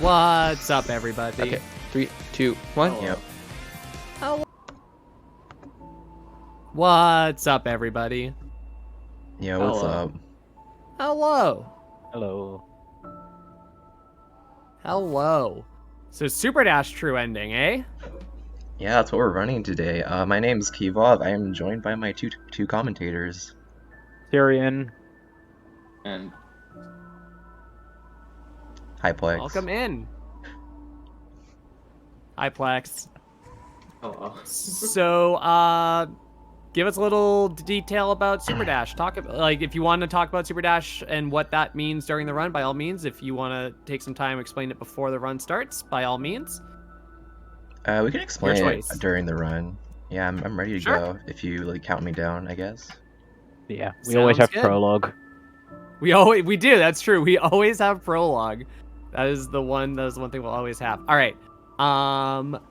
What's up, everybody? Okay, 3, 2, 1. Hello. Yep. Hello. What's up, everybody? Yeah, what's up? Hello. Hello. Hello. So Superdash true ending, eh? Yeah, that's what we're running today. My name's Kivov. I am joined by my two commentators. Tyrion. And Hi, Plex. Welcome in. Hi, Plex. hello. So, give us a little detail about Superdash. If you want to talk about Superdash and what that means during the run, by all means. If you want to take some time, explain it before the run starts, by all means. We can explain Your it choice. during the run. Yeah, I'm ready to Sure. go if you count me down, I guess. Yeah, we always Sounds have good. prologue. We do. That's true. We always have prologue. That is the one thing we'll always have. All right.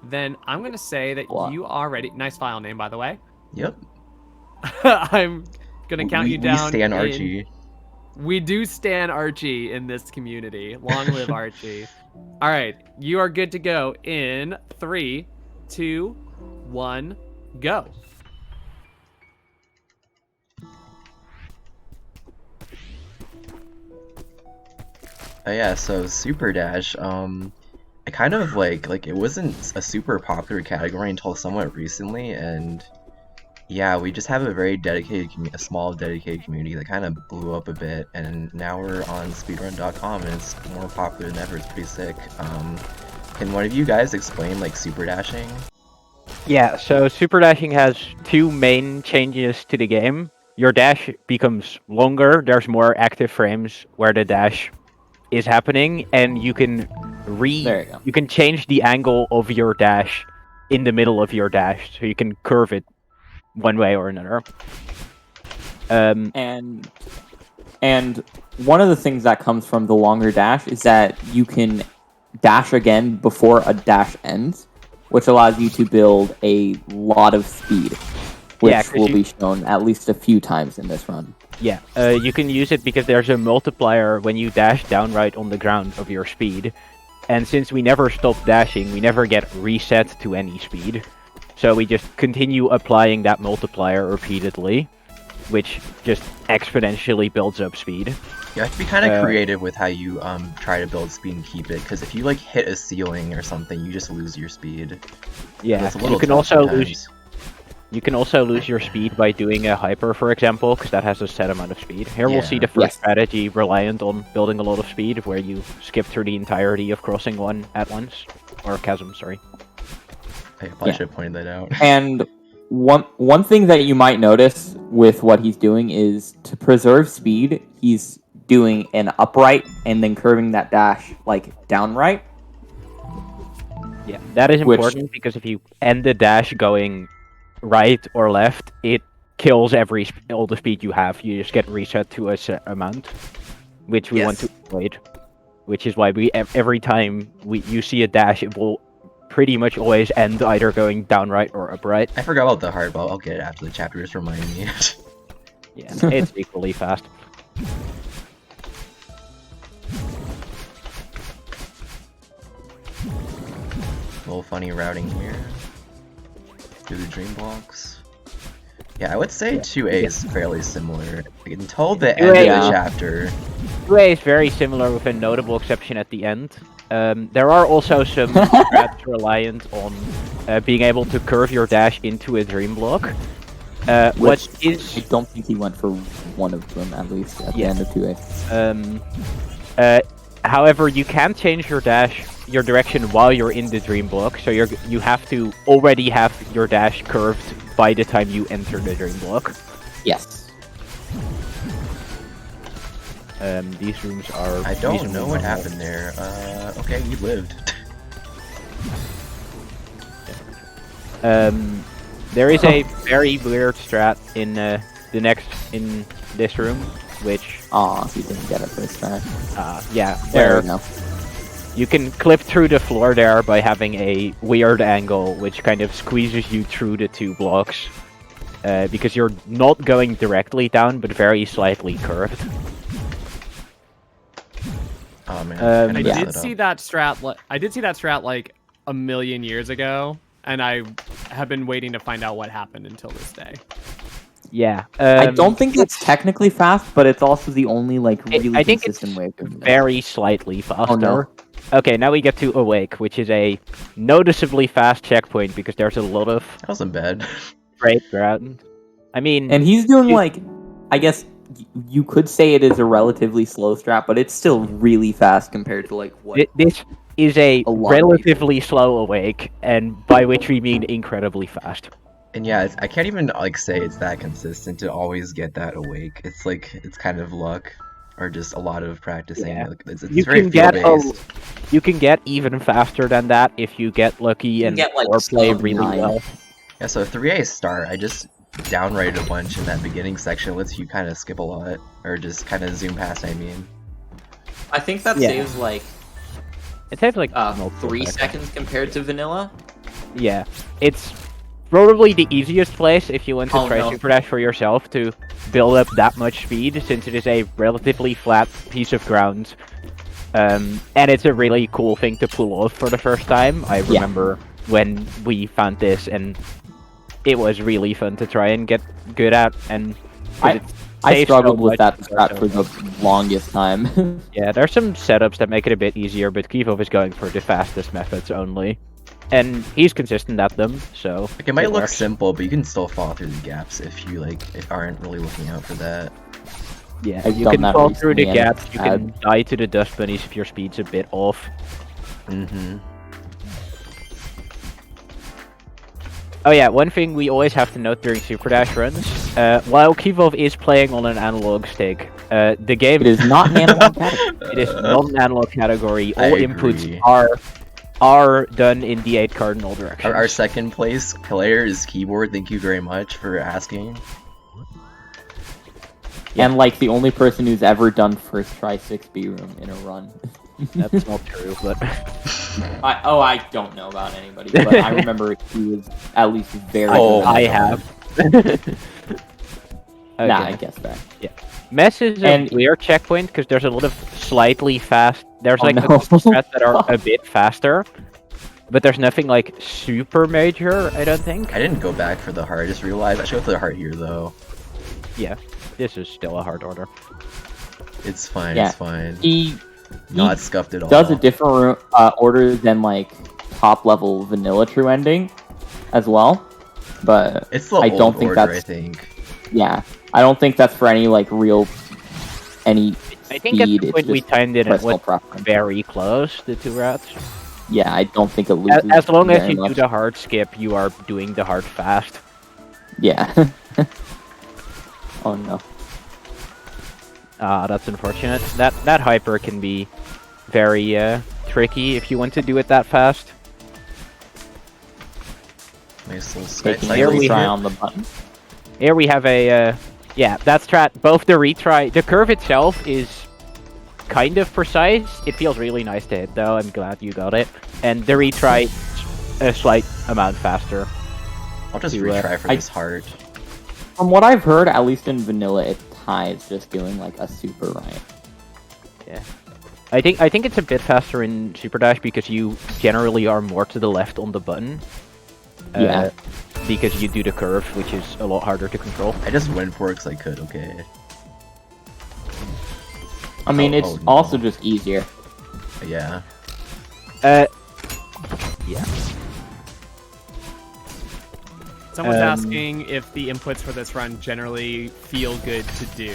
Then I'm gonna say that you already. Nice file name, by the way. Yep. I'm gonna count you down. We stand Archie. We do stand Archie in this community. Long live Archie. All right, you are good to go in 3, 2, 1, go. Yeah, so Superdash, I kind of like it wasn't a super popular category until somewhat recently, and yeah, we just have a very dedicated, small dedicated community that kind of blew up a bit, and now we're on speedrun.com and it's more popular than ever. It's pretty sick. Can one of you guys explain super dashing? Yeah, so super dashing has two main changes to the game. Your dash becomes longer, there's more active frames where the dash is happening, and you can you can change the angle of your dash in the middle of your dash, so you can curve it one way or another. And one of the things that comes from the longer dash is that you can dash again before a dash ends, which allows you to build a lot of speed, which will be shown at least a few times in this run. Yeah, you can use it because there's a multiplier when you dash downright on the ground of your speed. And since we never stop dashing, we never get reset to any speed. So we just continue applying that multiplier repeatedly, which just exponentially builds up speed. You have to be kind of creative with how you try to build speed and keep it, because if you hit a ceiling or something, you just lose your speed. Yeah, it's a little you can tough also sometimes. You can also lose your speed by doing a hyper, for example, because that has a set amount of speed. Here we'll see the first strategy reliant on building a lot of speed, where you skip through the entirety of crossing one at once. Or chasm, sorry. I probably should have pointed that out. And one thing that you might notice with what he's doing is to preserve speed, he's doing an upright and then curving that dash downright. Yeah, that is important because if you end the dash going right or left, it kills all the speed you have. You just get reset to a set amount, which we want to avoid. Which is why every time you see a dash, it will pretty much always end either going downright or upright. I forgot about the hard ball. I'll get it after the chapter. Just remind me. Yeah, it's equally fast. A little funny routing here. Do the dream blocks. Yeah, I would say 2A is fairly similar. Until the end of the chapter. 2A is very similar with a notable exception at the end. There are also some strats reliant on being able to curve your dash into a dream block. I don't think he went for one of them, at least, at the end of 2A. However, you can change your direction while you're in the dream block, so you have to already have your dash curved by the time you enter the dream block. Yes. These rooms are... I don't know what happened there. Okay, you lived. There is a very weird strat in this room, which... Aw, you didn't get it first try. Yeah, there we go. You can clip through the floor there by having a weird angle, which kind of squeezes you through the two blocks. Because you're not going directly down, but very slightly curved. man. And I Yeah. did see that strat. I did see that strat like a million years ago, and I have been waiting to find out what happened until this day. Yeah. I don't think that's technically fast, but it's also the only like really I think it's consistent way. of doing it. very slightly faster. Oh, no. Okay, now we get to Awake, which is a noticeably fast checkpoint because there's a lot of That wasn't bad. great ground. I mean, And he's doing You- like, I guess you could say it is a relatively slow strat, but it's still really fast compared to like what. this is a A lot of relatively slow Awake, and by which we mean incredibly fast. And yeah, I can't even like say it's that consistent to always get that awake. It's like it's kind of luck, or just a lot of practicing. Yeah. Like, it's You very can get feel-based. you can get even faster than that if you get lucky You and get, like, or play sub really 9. well. Yeah, so 3A start, I just downrighted a bunch in that beginning section. It lets you kind of skip a lot, or just kind of zoom past. I mean, I think that Yeah. saves like It takes like multiple 3 seconds. seconds compared to vanilla. Yeah, it's probably the easiest place if you want to Oh, try no. Superdash for yourself to build up that much speed, since it is a relatively flat piece of ground. And it's a really cool thing to pull off for the first time. I remember when we found this, and it was really fun to try and get good at. And 'cause it I saves struggled so with much that and strat so for the longest time. Yeah, there's some setups that make it a bit easier, but kivov is going for the fastest methods only. And he's consistent at them, so... like it might look works. simple, but you can still fall through the gaps if you aren't really looking out for that. Yeah, I've you done can that fall through the recently and gaps, it's you can die to the dust bunnies if your speed's a bit off. Mm-hmm. Oh yeah, one thing we always have to note during Superdash runs, while kivov is playing on an analog stick, the game It is not an analog category. it is not an analog category. I All agree. inputs are done in the 8 cardinal directions. Our second place player is Keyboard. Thank you very much for asking. And like the only person who's ever done first try 6B room in a run. That's not true, but... I don't know about anybody. But I remember he was at least very Oh, good. I my have. Nah, I Okay. guess that. Mess is a And- weird checkpoint because there's a lot of slightly fast. There's Oh, like no. a couple strats that are a bit faster, but there's nothing like super major. I don't think. I didn't go back for the heart. I just realized I should go for the heart here though. Yeah, this is still a hard order. It's fine. Yeah. It's fine. He Not scuffed at all. does a different order than like top level vanilla true ending as well. But It's the I old don't think order, that's- I think. yeah, I don't think that's for any like real any I think at speed. the It's point we just timed it, it personal was preference. very close. The two routes. Yeah, I don't think it loses. As long as very you do much. the hard skip, you are doing the hard fast. Yeah. Oh no. Ah, that's unfortunate. That hyper can be very tricky if you want to do it that fast. Nice little sky Taking Here a we cycle. retry have- on the button. Here we have a, yeah, that's strat. Both the retry, the curve itself is kind of precise. It feels really nice to hit, though. I'm glad you got it. And the retry, a slight amount faster. I'll just to, retry for I- this heart. From what I've heard, at least in vanilla, it ties just doing like a super right. I think it's a bit faster in Superdash because you generally are more to the left on the button. Yeah. Because you do the curve, which is a lot harder to control. I just went for it because I could. Okay. I mean, Oh, it's oh, no. also just easier. Yeah. Yeah. Someone's Um, asking if the inputs for this run generally feel good to do.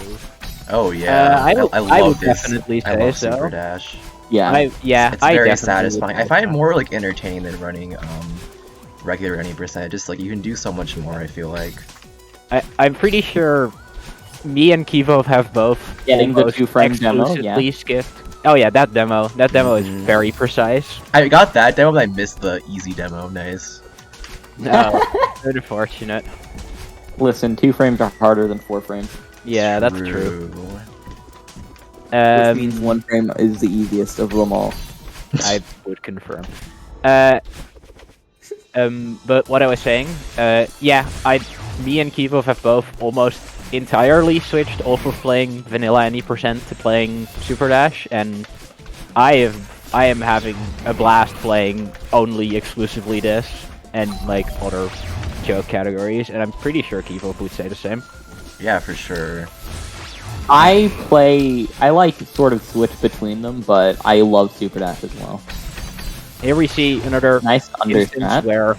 Oh yeah. I love would this. definitely I say love so. Super Dash. Yeah. I It's I very definitely satisfying. would I find it say more like entertaining than running regular any percent. Just like you can do so much more. I feel like. I'm pretty sure me and kivov have both Getting the almost 2-frame demo, yeah. exclusively skipped. Oh yeah, that demo. That demo is Mhm. very precise. I got that demo, but I missed the easy demo. Nice. No, unfortunate. Listen, 2 frames are harder than 4 frames. Yeah, that's true. Which means 1 frame is the easiest of them all. I would confirm. But what I was saying, yeah, me and kivov have both almost entirely switched off of playing vanilla any percent to playing Superdash, and I am having a blast playing only exclusively this and like other joke categories, and I'm pretty sure kivov would say the same. Yeah, for sure. I like sort of switch between them, but I love Superdash as well. Here we see another Nice instance understand. where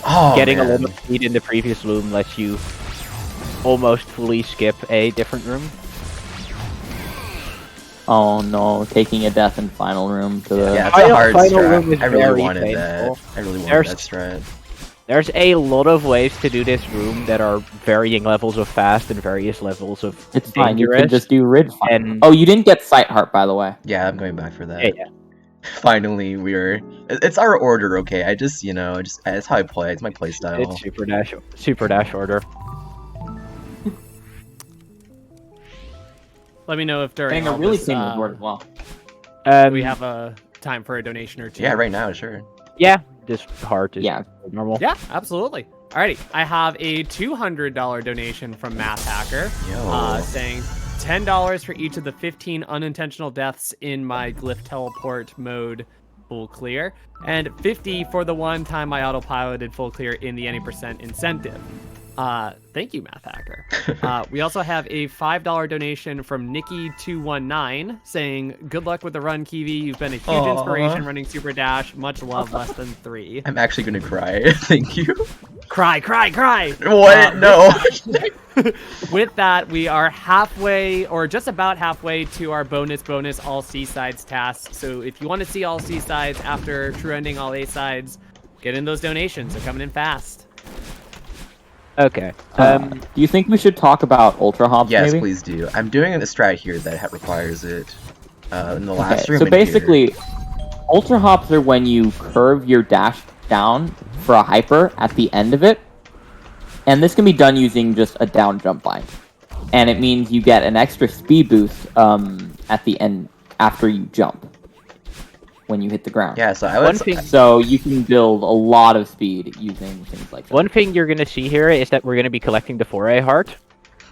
Oh, getting man. a lot of speed in the previous room lets you almost fully skip a different room. Oh no, taking a death in final room to the... Yeah, it's a hard Final room is strat. I really very wanted painful. that. I really wanted There's- that strat. There's a lot of ways to do this room that are varying levels of fast and various levels of It's fine, you can dangerous. just do Ridge. And Oh, you didn't get Sight Heart, by the way. Yeah, I'm going back for that. yeah. Finally, it's our order, okay? I just, that's how I play. It's my play style. It's super dash order. Let me know if during Getting a all really this, single board as well. we have a time for a donation or two. Yeah, right now, sure. Yeah, just hard is Yeah. normal. Yeah, absolutely. Alrighty, I have a $200 donation from Math Hacker, Yo. saying $10 for each of the 15 unintentional deaths in my glyph teleport mode full clear, and 50 for the one time I autopiloted full clear in the any percent incentive. Thank you, Math Hacker. We also have a $5 donation from Nikki219 saying, "Good luck with the run, Kiwi. You've been a huge Aw. inspiration running Super Dash. Much love, less than 3." I'm actually gonna cry. Thank you. Cry, cry, cry! What? No. With that, we are halfway, or just about halfway, to our bonus all C-sides task. So if you want to see all C-sides after true ending all A-sides, get in those donations. They're coming in fast. Okay. Do you think we should talk about Ultra Hops, Yes, maybe? please do. I'm doing a strat here that requires it. In the last Okay, room. so in here. basically, Ultra Hops are when you curve your dash down for a hyper at the end of it, and this can be done using just a down jump line. And it means you get an extra speed boost at the end after you jump when you hit the ground. Yeah, so I One was. thing- So you can build a lot of speed using things like that. One thing you're gonna see here is that we're gonna be collecting the 4A heart.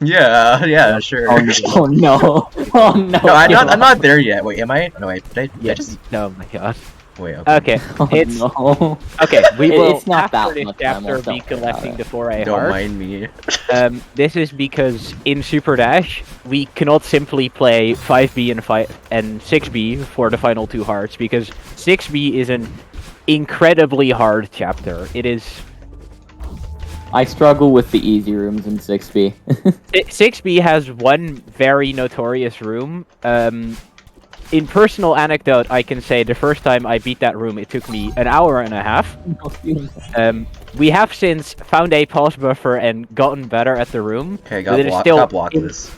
Yeah, sure. Oh no! Oh no! Oh no! No, I'm not there yet. Wait, am I? No, wait. Did I just? Oh my god. Wait. Okay. Okay. Oh, It's no. okay. We will It's not after that this much time, chapter don't be worry about collecting it. the 4A Don't heart. mind me. This is because in Super Dash we cannot simply play 5B and 6B for the final 2 hearts because 6B is an incredibly hard chapter. It is. I struggle with the easy rooms in 6B. 6B has one very notorious room. In personal anecdote, I can say the first time I beat that room, it took me an hour and a half. We have since found a pause buffer and gotten better at the room. Okay, but it is got still blockless. It is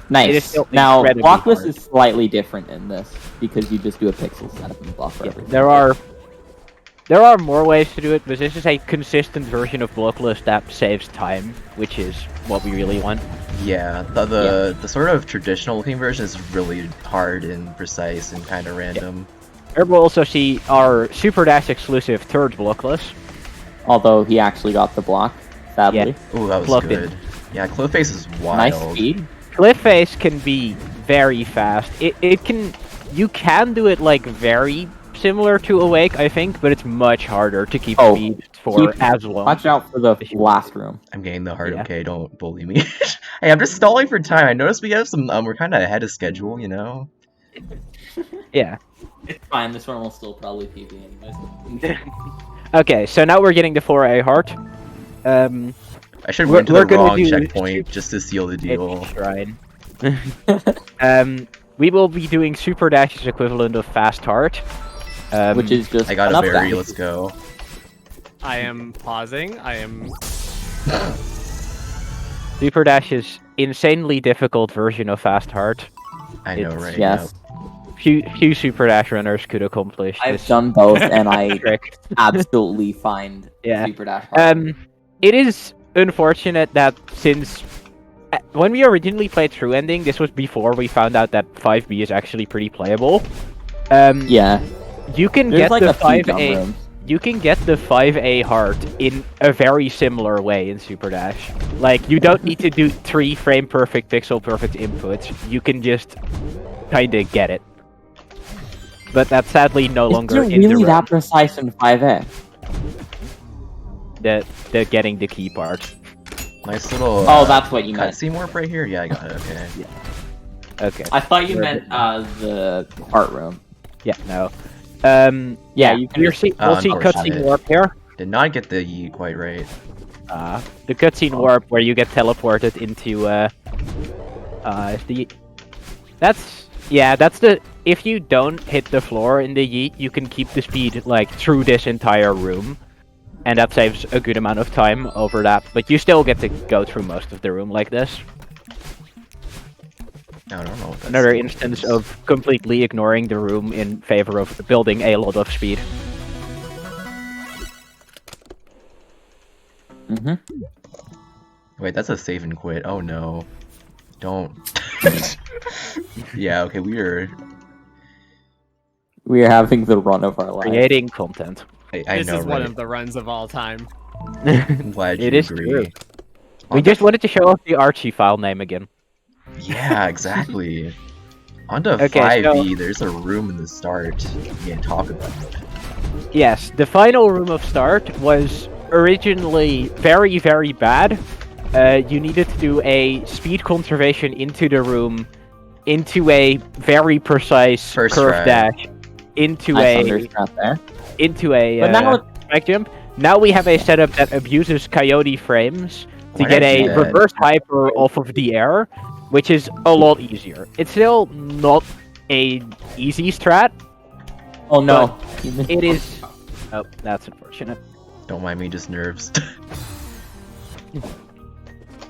Nice. still Now, incredibly blockless hard. is slightly different in this because you just do a pixel setup and block for Yeah, everything. there are more ways to do it, but this is a consistent version of blockless that saves time, which is what we really want. Yeah, the sort of traditional looking version is really hard and precise and kind of random. Here we'll also see our Super Dash exclusive third blockless. Although he actually got the block, sadly. Ooh, that was Plugged good. in. Yeah, Cliffface is wild. Nice speed. Cliff Face can be very fast. You can do it like very similar to Awake, I think, but it's much harder to keep Oh, speed for keep- as long. Watch out for the last room. I'm getting the heart. Yeah. Okay, don't bully me. Hey, I'm just stalling for time. I noticed we have some. We're kind of ahead of schedule, you know. Yeah. It's fine. This one will still probably PB anyways. Okay, so now we're getting the 4A heart. I should We're- went to we're the gonna wrong do- checkpoint just to seal the deal. Shrine. We will be doing Super Dash's equivalent of Fast Heart. Which is just I got a enough berry. dash. Let's go. I am pausing. I am. Super Dash's insanely difficult version of Fast Heart. I know, It's- right? Yes. Few Super Dash runners could accomplish I've this done both, and I trick. absolutely find Yeah. Super Dash hard. It is unfortunate that since when we originally played True Ending, this was before we found out that 5B is actually pretty playable. Yeah. You can There's get like the a few jump 5A. rooms. You can get the 5A heart in a very similar way in Super Dash. Like, you don't need to do 3 frame perfect, pixel perfect inputs. You can just kinda get it. but that's sadly no longer Is it in the really room. that precise in 5A? The getting the key part. Nice little. Oh, that's what you meant. Cutscene warp right here. Yeah, I got it. Okay. Okay. I thought you Where meant the Art room. Yeah. No. Yeah, you can we'll see unfortunate. cutscene warp here. Did not get the yeet quite right. The cutscene warp where you get teleported into that's the if you don't hit the floor in the yeet, you can keep the speed like through this entire room, and that saves a good amount of time over that. But you still get to go through most of the room like this. I don't know. What that Another symbol instance is. of completely ignoring the room in favor of building a lot of speed. Mm-hmm. Wait, that's a save and quit. Oh no. Don't. Yeah. Okay. We are having the run of our lives. Creating content. I This know, is one right? of the runs of all time. I'm glad you It is agree. true. We just wanted to show off the Archie file name again. Yeah, exactly. On to Okay, 5B, there's a room in the start we can talk about. Yes, the final room of start was originally very, very bad. You needed to do a speed conservation into the room, into a very precise First curve try. dash, into Nice a undershot there. but now spike jump. Now we have a setup that abuses coyote frames to Why get did I a do that? reverse hyper off of the air, which is a lot easier. It's still not a easy strat. Oh no. It is. Oh, that's unfortunate. Don't mind me, just nerves.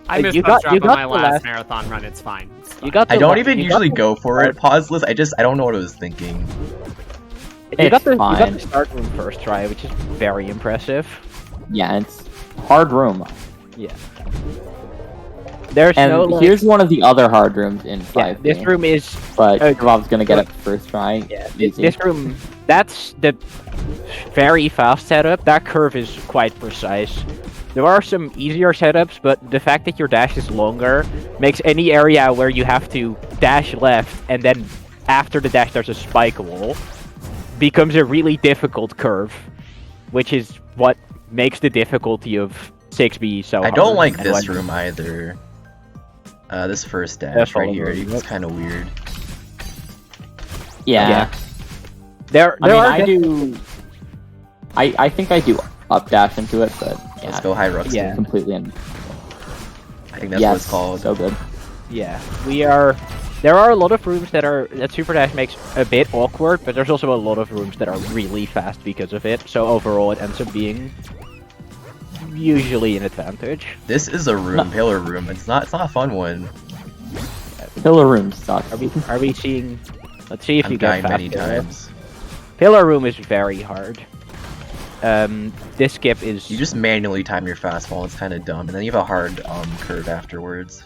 I You missed got- drop you on got my the last last- marathon run. It's fine. It's You fine. got. The I don't la- even you got usually the go for it, pauseless. I don't know what I was thinking. You got the fine. start room first try, which is very impressive. Yeah, it's hard room. Yeah. There's And no like, here's one of the other hard rooms in 5. yeah, this room is But uh, Kivov's gonna get it first try. yeah, Easy. this room that's the very fast setup. That curve is quite precise. There are some easier setups, but the fact that your dash is longer makes any area where you have to dash left and then after the dash there's a spike wall becomes a really difficult curve, which is what makes the difficulty of 6B so I don't hard. like And this when- room either. This first dash That's right all here, over, it's kind of weird. Yeah. Yeah. There I mean, are I do. I think I do up dash into it, but yeah, Let's go high Ruxton. Yeah. completely. In. I think that's Yes, what it's called. so good. Yeah, we are. There are a lot of rooms that Super Dash makes a bit awkward, but there's also a lot of rooms that are really fast because of it. So overall, it ends up being usually an advantage. This is a room, pillar room. It's not a fun one. Pillar room sucks. Are we seeing? Let's see if I'm you get dying many faster. times. Pillar room is very hard. This skip is. You just manually time your fastball. It's kind of dumb, and then you have a hard curve afterwards.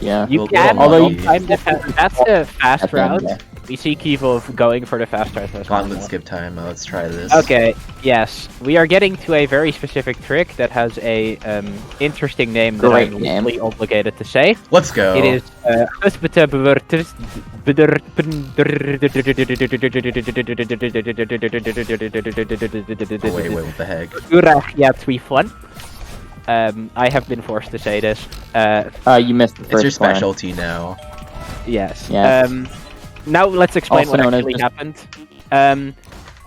Yeah. You Well, can, well, although lucky. that's the fast At the end, route. yeah. We see Kivov going for the fast route. as Gauntlet well. skip time. Let's try this. Okay, yes. We are getting to a very specific trick that has a interesting name that Great I'm name. legally obligated to say. Let's go. It is Oh, wait, what the heck? I have been forced to say this. You missed the It's first your one. specialty now. Yes. Yes. Now let's explain Also what known as actually just- happened.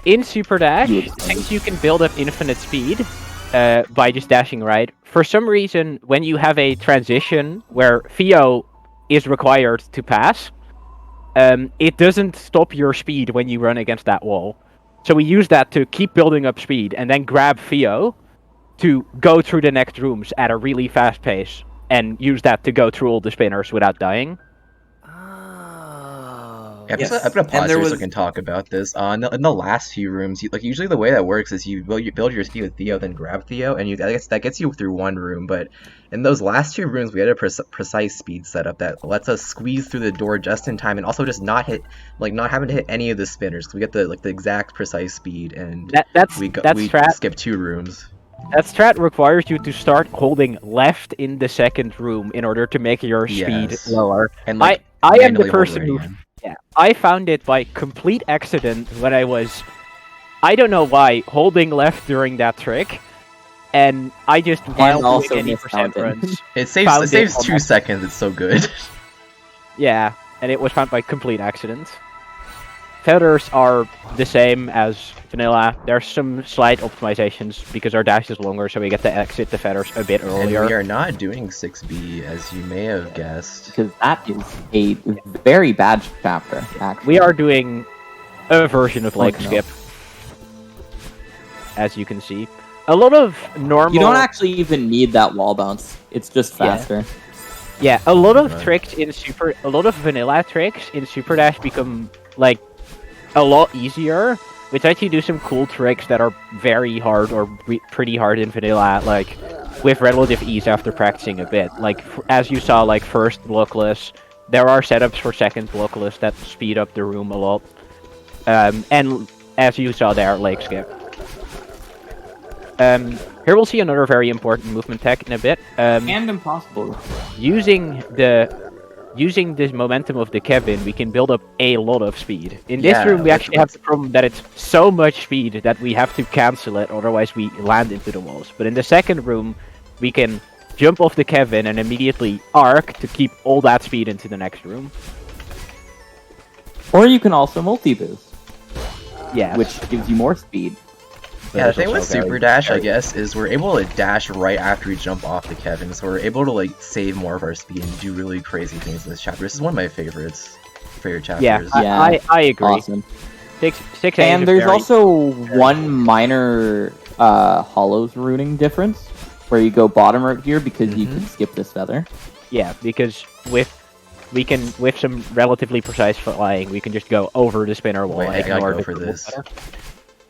In Super Dash, You explain. since you can build up infinite speed by just dashing right, for some reason, when you have a transition where Theo is required to pass, it doesn't stop your speed when you run against that wall. So we use that to keep building up speed and then grab Theo to go through the next rooms at a really fast pace and use that to go through all the spinners without dying. Yeah, Yes. I'm gonna pause And there here so was- I can talk about this. In the last few rooms, usually the way that works is you build your speed with Theo, then grab Theo, and that gets you through one room. But in those last two rooms, we had a precise speed setup that lets us squeeze through the door just in time, and also just not having to hit any of the spinners. 'Cause we get the exact precise speed, and That's we strat. skip 2 rooms. That strat requires you to start holding left in the second room in order to make your speed Yes. lower. And I am the manually hold person right who again. Yeah, I found it by complete accident when I was, I don't know why, holding left during that trick, and I just while also doing any missed percent counting. runs. It saves Found it 2 on seconds. It's so good. Yeah, and it was found by complete accident. Feathers are the same as vanilla. There's some slight optimizations because our dash is longer, so we get to exit the feathers a bit And earlier. we are not doing 6B, as you may have guessed. Because that is a very bad chapter, actually. We are doing a version of leg no. skip, as you can see. A lot of normal. You don't actually even need that wall bounce. It's just faster. Yeah, a lot of Right. tricks in a lot of vanilla tricks in Super Dash become like a lot easier. Which actually do some cool tricks that are very hard or pretty hard in vanilla, like with relative ease after practicing a bit. Like as you saw, like first blockless, there are setups for second blockless that speed up the room a lot. And as you saw there, leg skip. Here we'll see another very important movement tech in a bit. And impossible. Using the momentum of the Kevin, we can build up a lot of speed. In this Yeah, room, we actually have let's- the problem that it's so much speed that we have to cancel it, otherwise we land into the walls. But in the second room, we can jump off the Kevin and immediately arc to keep all that speed into the next room. Or you can also multi-boost, Yeah, which gives you more speed. Yeah, the That's thing with also very, Super Dash, I very- guess, is we're able to dash right after we jump off the Kevin, so we're able to like save more of our speed and do really crazy things in this chapter. This is one of my favorite chapters. Yeah, Yeah, I agree. Awesome. 6A And is there's very- also one minor hollows runing difference, where you go bottom right here because you can skip this feather. Yeah, because with some relatively precise flying, we can just go over the spinner wall Wait, and I gotta ignore go the for triple this. feather.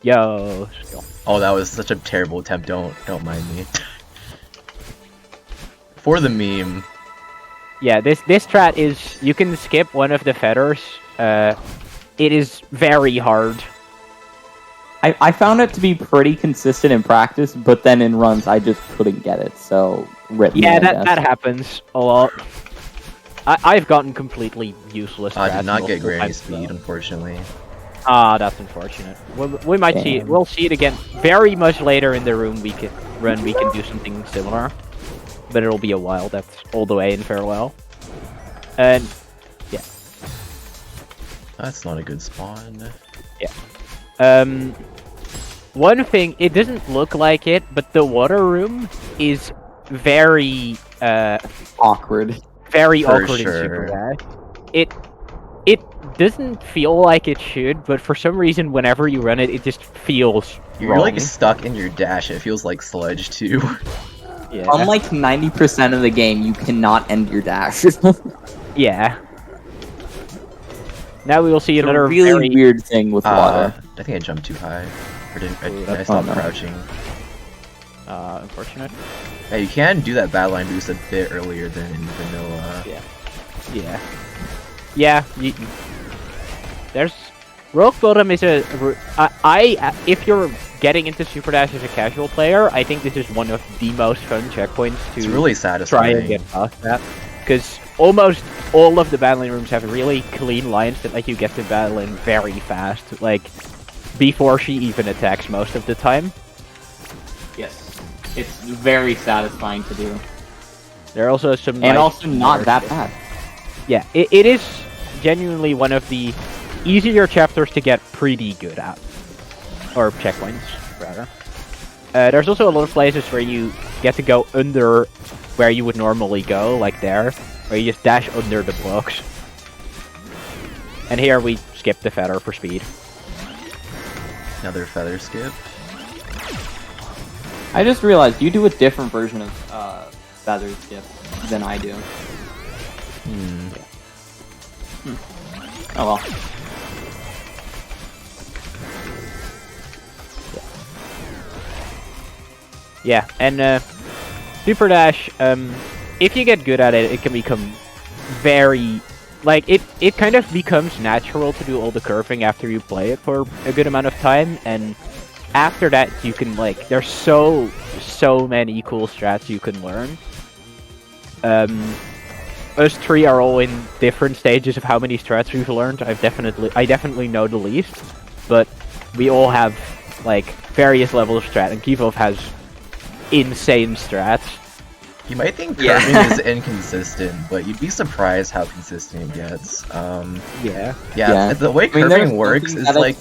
Yo, skill. Oh, that was such a terrible attempt. Don't mind me. For the meme. Yeah, this strat is you can skip one of the feathers. It is very hard. I found it to be pretty consistent in practice, but then in runs I just couldn't get it. So rip me, Yeah, I that guess. that happens a lot. I've gotten completely useless. I did strats not get multiple granny times, speed, though. unfortunately. Ah, that's unfortunate. We might see it. Damn. We'll see it again very much later in the room. We can do something similar, but it'll be a while. That's all the way in farewell. And yeah, That's not a good spawn. one thing, it doesn't look like it, but the water room is very Awkward. very For awkward sure. in Super Dash. It doesn't feel like it should, but for some reason, whenever you run it, it just feels You're wrong. like stuck in your dash. It feels like sludge too. Yeah. Unlike 90% of the game, you cannot end your dash. Yeah. Now we will see It's a another really very weird thing with water. I think I jumped too high. Or did Ooh, I that's stopped not nice. crouching? unfortunate. Yeah, you can do that battle line boost a bit earlier than in vanilla. Yeah. Yeah. There's rock bottom is a. If you're getting into Super Dash as a casual player, I think this is one of the most fun checkpoints to It's really try satisfying. and get past that. Because almost all of the battling rooms have really clean lines that let you get to battle in very fast, like before she even attacks most of the time. Yes. It's very satisfying to do. There are also some And nice also not that water- bad. Yeah, it is genuinely one of the easier chapters to get pretty good at. Or checkpoints, rather. There's also a lot of places where you get to go under where you would normally go, like there, where you just dash under the blocks. And here we skip the feather for speed. Another feather skip. I just realized you do a different version of feather skip than I do. Oh well. Yeah, and Super Dash, if you get good at it, it can become very... Like, it kind of becomes natural to do all the curving after you play it for a good amount of time, and after that you can, like, there's so many cool strats you can learn. us three are all in different stages of how many strats we've learned. I definitely know the least, but we all have like various levels of strat, and Kivov has insane strats. You might think curving is inconsistent, but you'd be surprised how consistent it gets. Yeah. The way curving works is like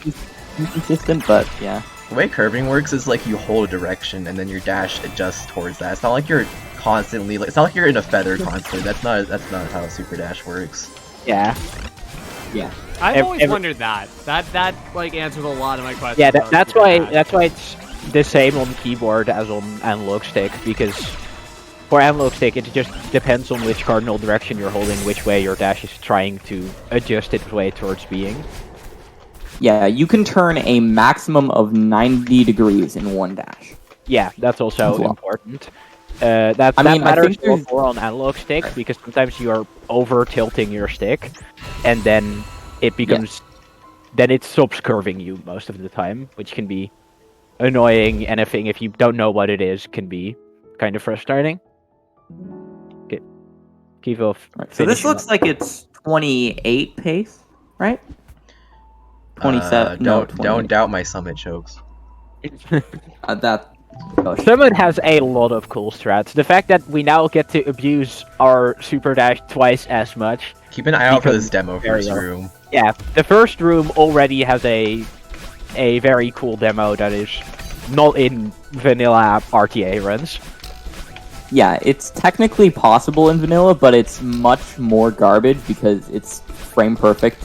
inconsistent, but yeah. the way curving works is like you hold a direction and then your dash adjusts towards that. It's not like you're constantly it's not like you're in a feather constantly. That's not how Super Dash works. Yeah. I've always wondered that. That like answers a lot of my questions. Yeah, about that's Super why Dash. it's the same on keyboard as on analog stick, because for analog stick it just depends on which cardinal direction you're holding, which way your dash is trying to adjust its way towards being. Yeah, you can turn a maximum of 90 degrees in one dash. Yeah, that's also As well. important. That I matters think more on analog stick, because sometimes you are over tilting your stick, and then it becomes, then it stops curving you most of the time, which can be annoying. Anything if you don't know what it is can be kind of frustrating. Okay, Kivov. Right, so this looks like it's 28 pace, right? 27. No, Don't doubt my summit chokes. That. Summit has a lot of cool strats. The fact that we now get to abuse our Super Dash twice as much. Keep an eye out for Becomes this demo very first low. room. Yeah, the first room already has a very cool demo that is not in vanilla RTA runs. Yeah, it's technically possible in vanilla, but it's much more garbage because it's frame perfect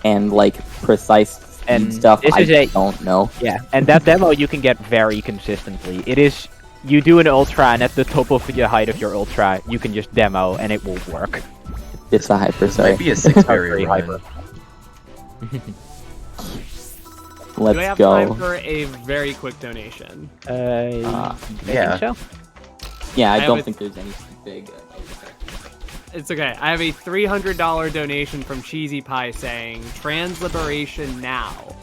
and like precise speed And stuff. this I is don't know. Yeah, and that demo you can get very consistently. It is, you do an ultra, and at the top of the height of your ultra, you can just demo, and it will work. It's a hyper. This might be a 6-berry Very run. hyper. Let's Do I have go. time for a very quick donation? I yeah. think so. Yeah, I have don't a- think there's anything big. It's okay. I have a $300 donation from Cheesy Pie saying "Trans Liberation Now,"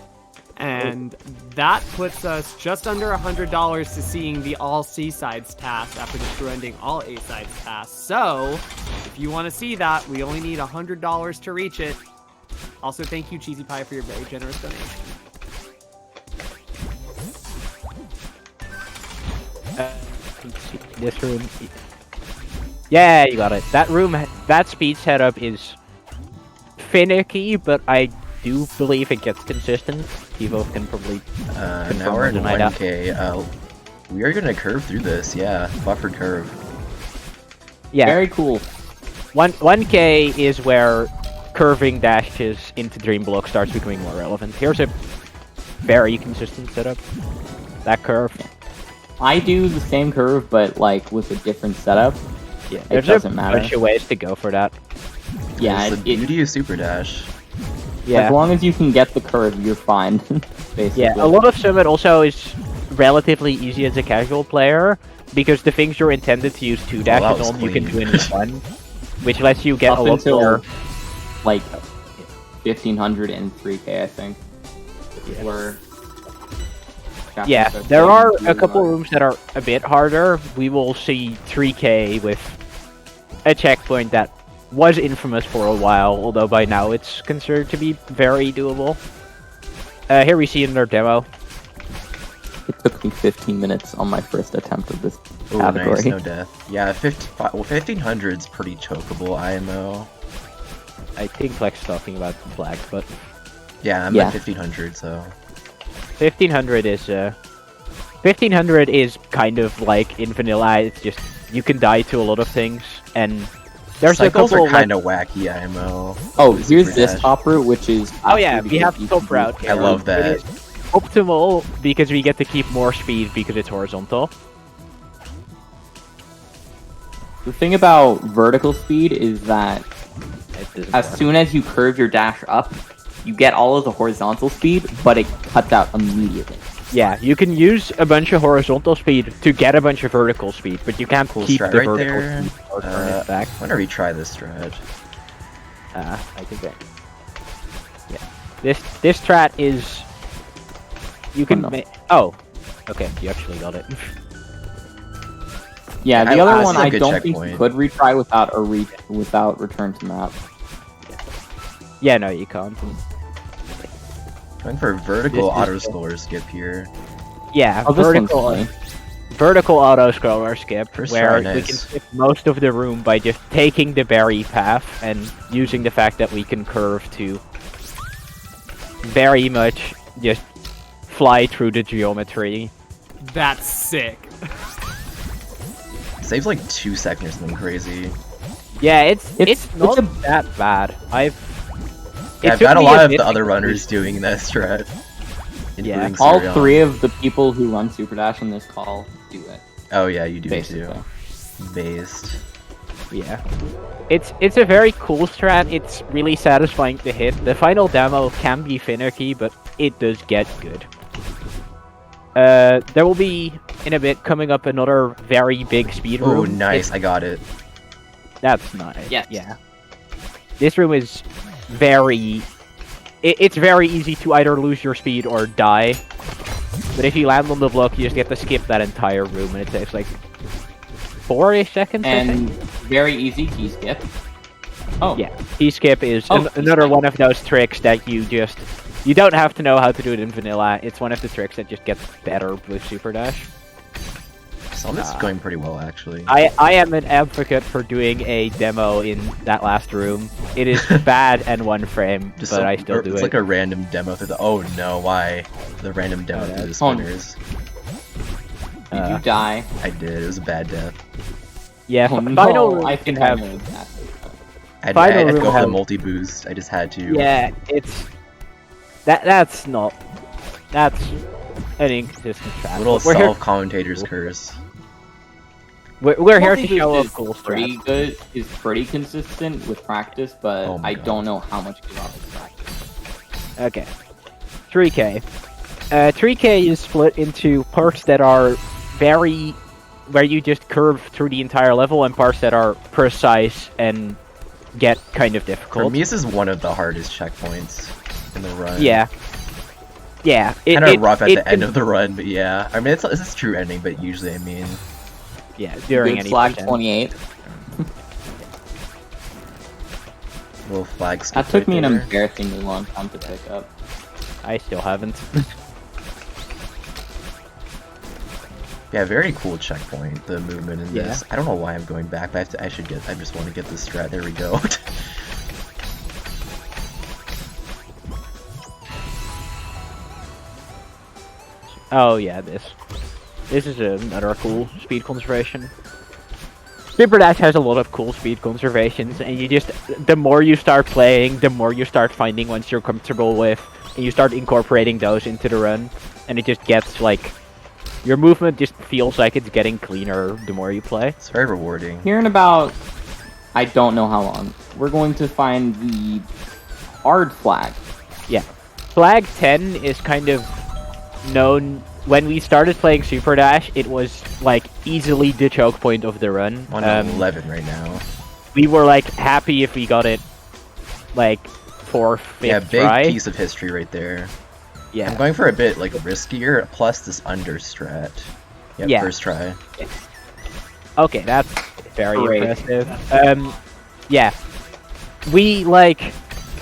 and that puts us just under $100 to seeing the all C-sides task after the true ending all A-sides task. So, if you want to see that, we only need $100 to reach it. Also, thank you, Cheesy Pie, for your very generous donation. Let's see, this room. Yeah, you got it. That room, that speed setup is finicky, but I do believe it gets consistent. Kivov can probably. Now we're in deny that. 1K. We are gonna curve through this. Yeah, buffered curve. Yeah, Very cool. 1K is where curving dashes into Dream Block starts becoming more relevant. Here's a very consistent setup. That curve. I do the same curve, but like with a different setup. Yeah, It there's doesn't a matter. bunch of ways to go for that. Yeah, It's the beauty of Super Dash. Yeah, as long as you can get the curve, you're fine. Basically. yeah. A lot of Summit also is relatively easy as a casual player, because the things you're intended to use two that dashes was on, you can clean. do in one, which lets you get Up a lot until more. like 1500 and 3K, I think. Yeah. Were Yeah, chapters there that are really a couple hard. rooms that are a bit harder. We will see 3K with a checkpoint that was infamous for a while, although by now it's considered to be very doable. Here we see another demo. It took me 15 minutes on my first attempt of this Ooh, category. nice, no death. Yeah, 1500's pretty chokeable IMO. I think Flex is talking about Black, but Yeah, I'm Yeah. at 1500, so 1500 is kind of like in vanilla. It's just you can die to a lot of things, and there's cycles a couple are kind of wacky IMO. Oh, with here's Super this Dash. top route, which is. Oh yeah, absolutely we have easy top to do. route. I here. love that. It is optimal because we get to keep more speed because it's horizontal. The thing about vertical speed is that It doesn't as work. soon as you curve your dash up, you get all of the horizontal speed, but it cuts out immediately. Yeah, you can use a bunch of horizontal speed to get a bunch of vertical speed, but you can't Cool keep strat the right vertical there. speed or turn it back. I'm gonna retry this strat. I think that. Yeah, this strat is. You can no. Oh, okay, you actually got it. Yeah, the I- other this one is a I good don't think you checkpoint. could retry without return to map. Yeah, no, you can't. Going for vertical This auto is- scroller skip here. Yeah, Oh, this one's vertical funny. vertical auto scroller skip, First where try, we can nice. skip most of the room by just taking the berry path and using the fact that we can curve to very much just fly through the geometry. That's sick. Saves like 2 seconds or something crazy. Yeah, it's not a- that bad. Yeah, it I've took got a me lot of bit the other to- runners doing that strat. Yeah. including All Sirion. 3 of the people who run Super Dash in this call do it. Oh yeah, you do Basically. too. Based. Yeah. It's a very cool strat. It's really satisfying to hit. The final demo can be finicky, but it does get good. There will be, in a bit, coming up another very big speed room. Oh, nice, I got it. That's nice. Yes. Yeah. This room is very... It's very easy to either lose your speed or die. But if you land on the block, you just get to skip that entire room, and it takes like 4-ish seconds, I And think. very easy key skip. Oh, Yeah, T-skip is Oh, another T-skip. one of those tricks that you just... You don't have to know how to do it in vanilla. It's one of the tricks that just gets better with Super Dash. So this is going pretty well actually. I am an advocate for doing a demo in that last room. It is bad and one frame, Just but some- I still or do it's it. like a random demo through the. Oh no, why? The random demo through the spinners. did you die? I did. It was a bad death. Yeah, Oh, no, final room I can think I have... know that. I Final had to room go for the have- multi boost. I just had to. Yeah, it's... That's not... That's an inconsistent strat. Little We're here, self-commentator's curse. we're here to Multi-boost show is off cool pretty strats. good. Is pretty consistent with practice, but Oh my I God. don't know how much kivov is practice. Okay. 3K. 3K is split into parts that are very... where you just curve through the entire level, and parts that are precise and get kind of difficult. For me, this is one of the hardest checkpoints in the run. Yeah. Yeah. Kind of rough at the end of the run, but yeah. I mean, it's a true ending, but usually, I mean, Yeah, during Good any flag percent. 28. little flag skip. That took right me an there. embarrassingly long time to pick up. I still haven't. Yeah, very cool checkpoint. The movement in Yeah. this. I don't know why I'm going back, but I just want to get this strat. There we go. Oh yeah, this is another cool speed conservation. Superdash has a lot of cool speed conservations, and you just, the more you start playing, the more you start finding ones you're comfortable with, and you start incorporating those into the run, and it just gets like, your movement just feels like it's getting cleaner the more you play. It's very rewarding. Here in about, I don't know how long, we're going to find the hard flag. Yeah. Flag 10 is kind of known... When we started playing Super Dash, it was, like, easily the choke point of the run. I'm on 11 right now. We were, like, happy if we got it, like, 4th, 5th Yeah, big try. piece of history right there. Yeah. I'm going for a bit like riskier, plus this under strat. Yep, Yeah. first try. Okay, that's very Great. impressive. Yeah. We, like,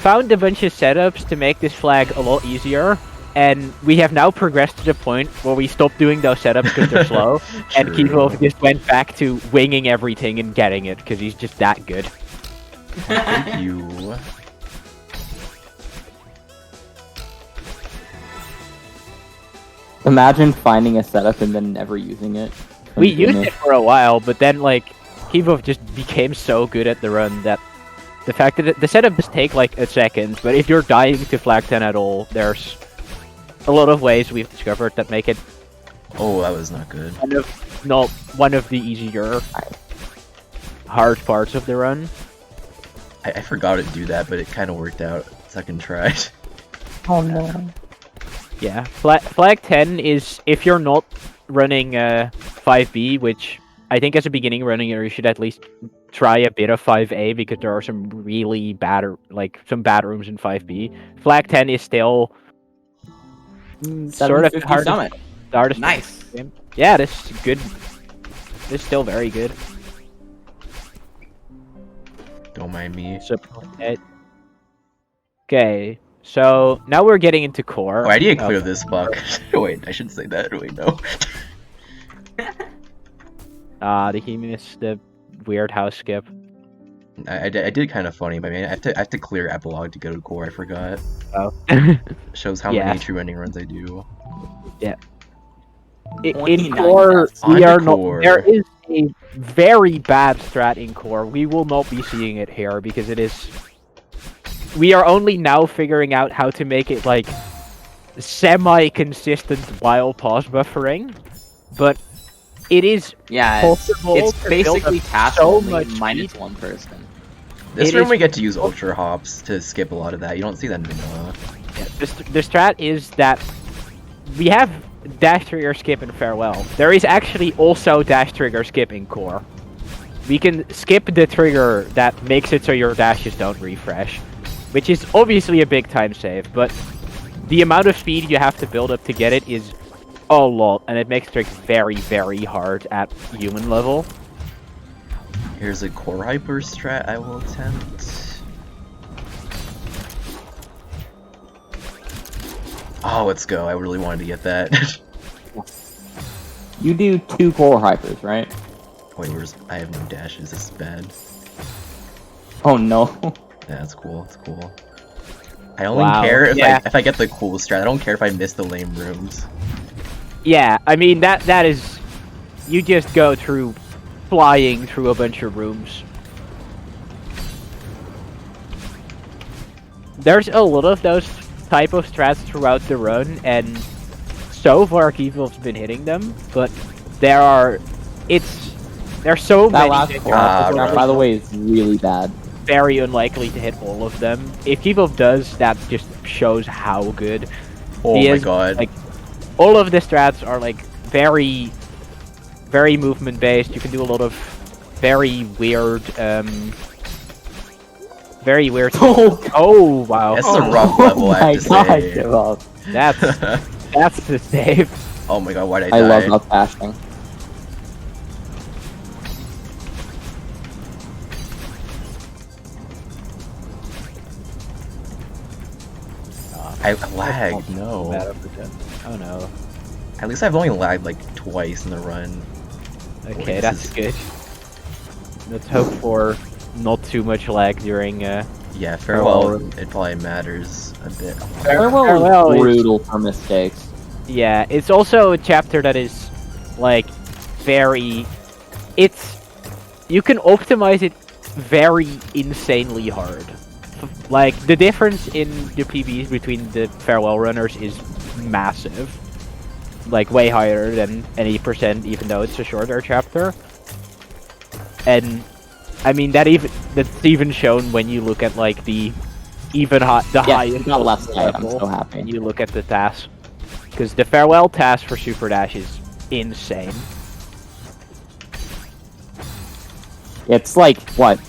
found a bunch of setups to make this flag a lot easier, and we have now progressed to the point where we stopped doing those setups because they're slow, and True. Kivov just went back to winging everything and getting it, because he's just that good. Thank you. Imagine finding a setup and then never using it. We used it for a while, but then, like, Kivov just became so good at the run that the fact that the setup does take, like, a second, but if you're dying to flag 10 at all, there's a lot of ways we've discovered that make it Oh, that was not good. not one of the easier hard parts of the run. I forgot to do that, but it kind of worked out. Second try. Oh no. Yeah, flag 10 is, if you're not running 5B, which I think as a beginning runner you should at least try a bit of 5A, because there are some really bad, like, some bad rooms in 5B. Flag 10 is still sort of the 750 summit. hardest Nice. game. Yeah, this is good. It's still very good. Don't mind me. Okay, so now we're getting into core. Oh, I need to clear this bug. Wait, I should say that. Wait, no. Did he miss the weird house skip? I did kind of funny, but I mean, I have to clear epilogue to go to core. I forgot. Oh. Shows how Yeah. many true ending runs I do. In 29 core, deaths. we On are the not. core. There is a very bad strat in core. We will not be seeing it here because it is. We are only now figuring out how to make it like semi-consistent while pause buffering, but it is Yeah, possible. it's to build basically up task so only much minus speed. one person. This It room is- we get to use ultra hops to skip a lot of that. You don't see that in vanilla. Yeah, the strat is that we have dash trigger skip and farewell. There is actually also dash trigger skip in core. We can skip the trigger that makes it so your dashes don't refresh, which is obviously a big time save, but the amount of speed you have to build up to get it is a lot, and it makes tricks very, very hard at human level. Here's a core hyper strat I will attempt. Oh, let's go. I really wanted to get that. You do 2 core hypers, right? Wait, I have no dashes. This is bad. Oh no. Yeah, that's cool. That's cool. I only Wow, care yeah. if I get the cool strat. I don't care if I miss the lame rooms. Yeah, I mean, that is... You just go through flying through a bunch of rooms. There's a lot of those type of strats throughout the run, and so far kivov's been hitting them, but there's so That many last that core are Ah, hyper, right. by the way, is really bad. very unlikely to hit all of them. If kivov does, that just shows how good Oh he my is. god. Like, all of the strats are like very, very movement based. You can do a lot of very weird, very weird. Oh wow, This is a rough level, I have to God, say. Kivov. that's the save. Oh my god, why'd I I die? love up bashing. I lagged, no. Oh no. At least I've only lagged like twice in the run. Okay, This that's is- good. Let's hope for not too much lag during. Yeah, farewell, it probably matters a bit. Farewell Farewell is is- brutal for mistakes. Yeah, it's also a chapter that is like very. You can optimize it very insanely hard. Like the difference in the PBs between the farewell runners is massive. Like way higher than any percent, even though it's a shorter chapter. And I mean that's even shown when you look at like the highest You got left side, I'm level, so happy. and you look at the task, because the farewell task for Superdash is insane. It's like, what?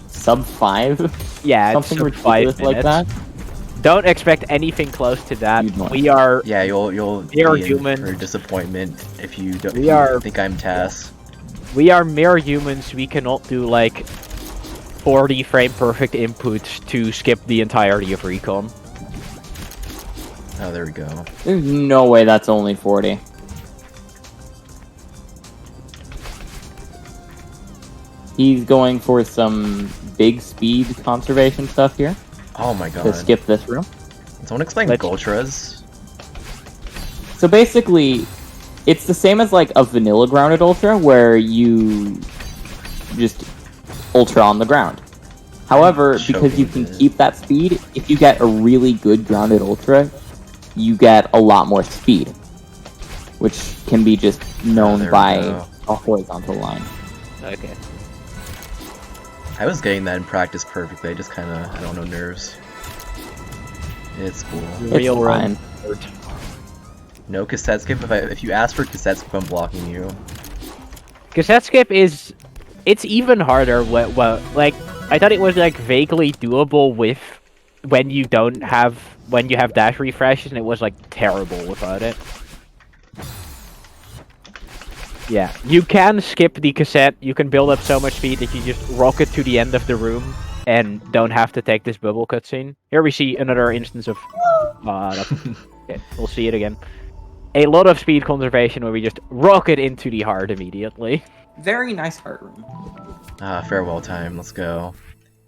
Sub 5? Yeah, Something it's sub 5 ridiculous like minutes. that? Don't expect anything close to that. You don't. We are Yeah, you'll We are be in human. for disappointment if you don't We if you are- think I'm Tass. mere humans. We cannot do like 40 frame perfect inputs to skip the entirety of recon. Oh, there we go. There's no way that's only 40. He's going for some big speed conservation stuff here Oh my to god. skip this room. Someone explain Let's- Gultras? So basically, it's the same as like a vanilla grounded ultra where you just ultra on the ground. However, because you can Choking it. keep that speed, if you get a really good grounded ultra, you get a lot more speed, which can be just known there we by go. a horizontal line. Okay. I was getting that in practice perfectly, I just kinda, I don't know, nerves. It's cool. Real It's run. fine. No cassette skip, if you ask for cassette skip, I'm blocking you. Cassette skip it's even harder. Well, like I thought it was like vaguely doable with when you have dash refreshes, and it was like terrible without it. Yeah, you can skip the cassette. You can build up so much speed that you just rocket to the end of the room and don't have to take this bubble cutscene. Here we see another instance of... okay, we'll see it again. A lot of speed conservation where we just rocket into the heart immediately. Very nice heart room. Farewell time. Let's go.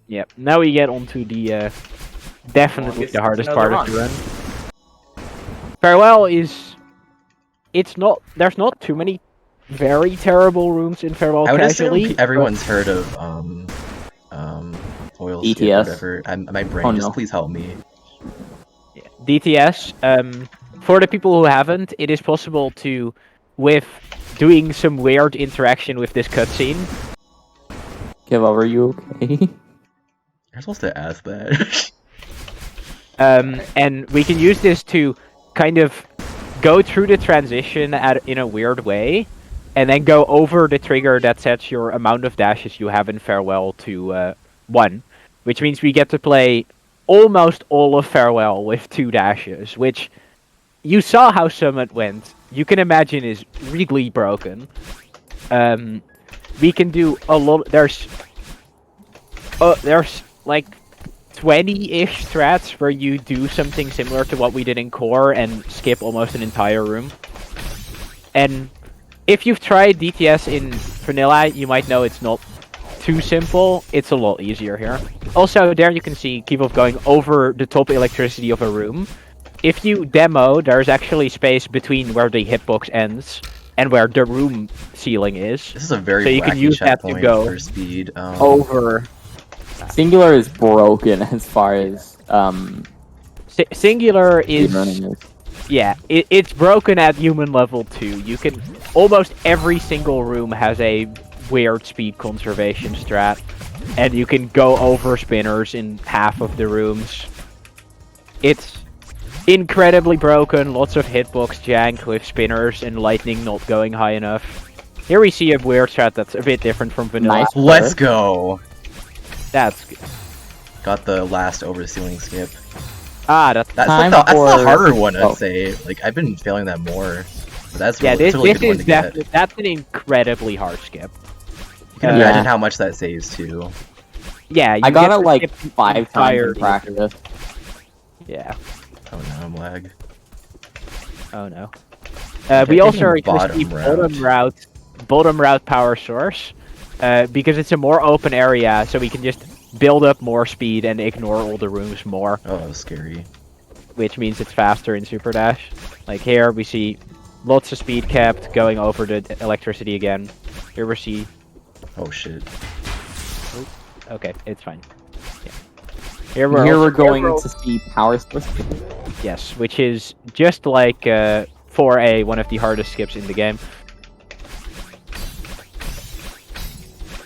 Yep, now we get onto the... definitely the hardest part of the run. Farewell is... It's not... There's not too many very terrible rooms in Farewell I would casually. assume everyone's heard of oil skip or ETS. whatever. My brain, just please help me. Yeah. DTS. For the people who haven't, it is possible to, with doing some weird interaction with this cutscene. Kivov, are you okay? You're supposed to ask that. And we can use this to kind of go through the transition in a weird way, and then go over the trigger that sets your amount of dashes you have in Farewell to 1, which means we get to play almost all of Farewell with 2 dashes, which you saw how Summit went. You can imagine is really broken. We can do a lot. There's like 20-ish strats where you do something similar to what we did in Core and skip almost an entire room. And if you've tried DTS in vanilla, you might know it's not too simple. It's a lot easier here. Also, there you can see kivov going over the top electricity of a room. If you demo, there's actually space between where the hitbox ends and where the room ceiling is. This is a very so you can use that to go for speed. Over. Singular is broken as far as Singular is speedrunning is. Yeah, it's broken at human level too. You can almost every single room has a weird speed conservation strat, and you can go over spinners in half of the rooms. It's incredibly broken, lots of hitbox jank with spinners and lightning not going high enough. Here we see a weird strat that's a bit different from vanilla. Nice. Let's go. That's good. Got the last over the ceiling skip. That's That's Time like the for- harder one, I'd Oh. say. Like I've been failing that more. But that's yeah. really, This it's a really this good one is to get. definitely that's an incredibly hard skip. You can Yeah. imagine how much that saves too. Yeah, you I got get it to like skip the 5 times entire in practice. Yeah. Oh no, I'm lag. Oh no. Okay, We also taking are going to see bottom route power source, because it's a more open area, so we can just build up more speed and ignore all the rooms more, Oh, that was scary. which means it's faster in Superdash. Like here, we see lots of speed kept going over the electricity again. Here we see. Oh shit. Okay, it's fine. Yeah. Here Here we're going we're- to see power source. Yes, which is just like 4A, one of the hardest skips in the game.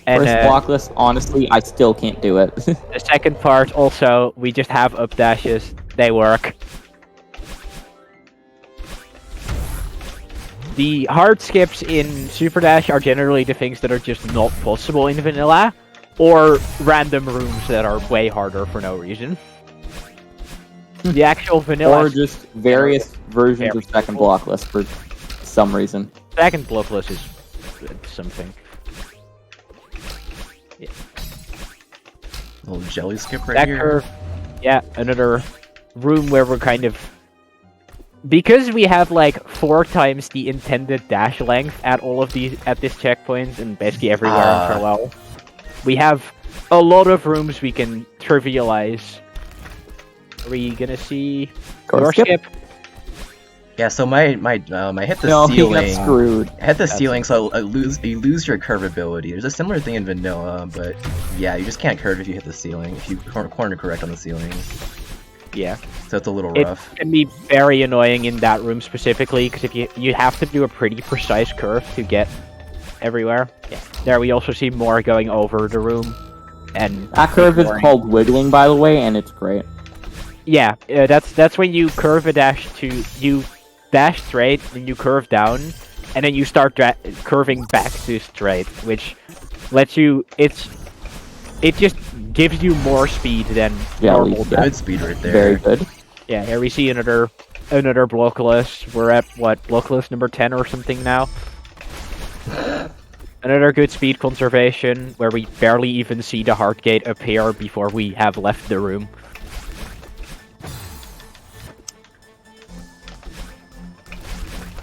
And First blockless, honestly, I still can't do it. the second part, also, we just have up dashes. They work. The hard skips in Super Dash are generally the things that are just not possible in vanilla, or random rooms that are way harder for no reason. The actual vanilla or just various versions of second blockless for some reason. second blockless is something. Little jelly skip right That here. curve, yeah, another room where we're kind of... Because we have like 4 times the intended dash length at all of these at this checkpoint and basically everywhere in parallel, we have a lot of rooms we can trivialize. Are we gonna see Go your skip. skip? Yeah, so I hit the No, he got ceiling. screwed. I hit the ceiling, so you lose your curvability. There's a similar thing in vanilla, but yeah, you just can't curve if you hit the ceiling. If you corner correct on the ceiling, Yeah. so it's a little It rough. can be very annoying in that room specifically, because if you have to do a pretty precise curve to get everywhere. Yeah. There we also see more going over the room, and That curve is ignoring- called wiggling, by the way, and it's great. Yeah, that's when you curve a dash to you dash straight, then you curve down, and then you start curving back to straight, which lets you it just gives you more speed than Yeah, at normal least, dash. Good speed right there. Very good. Yeah, here we see another blockless. We're at what, blockless number 10 or something now. Another good speed conservation, where we barely even see the heart gate appear before we have left the room.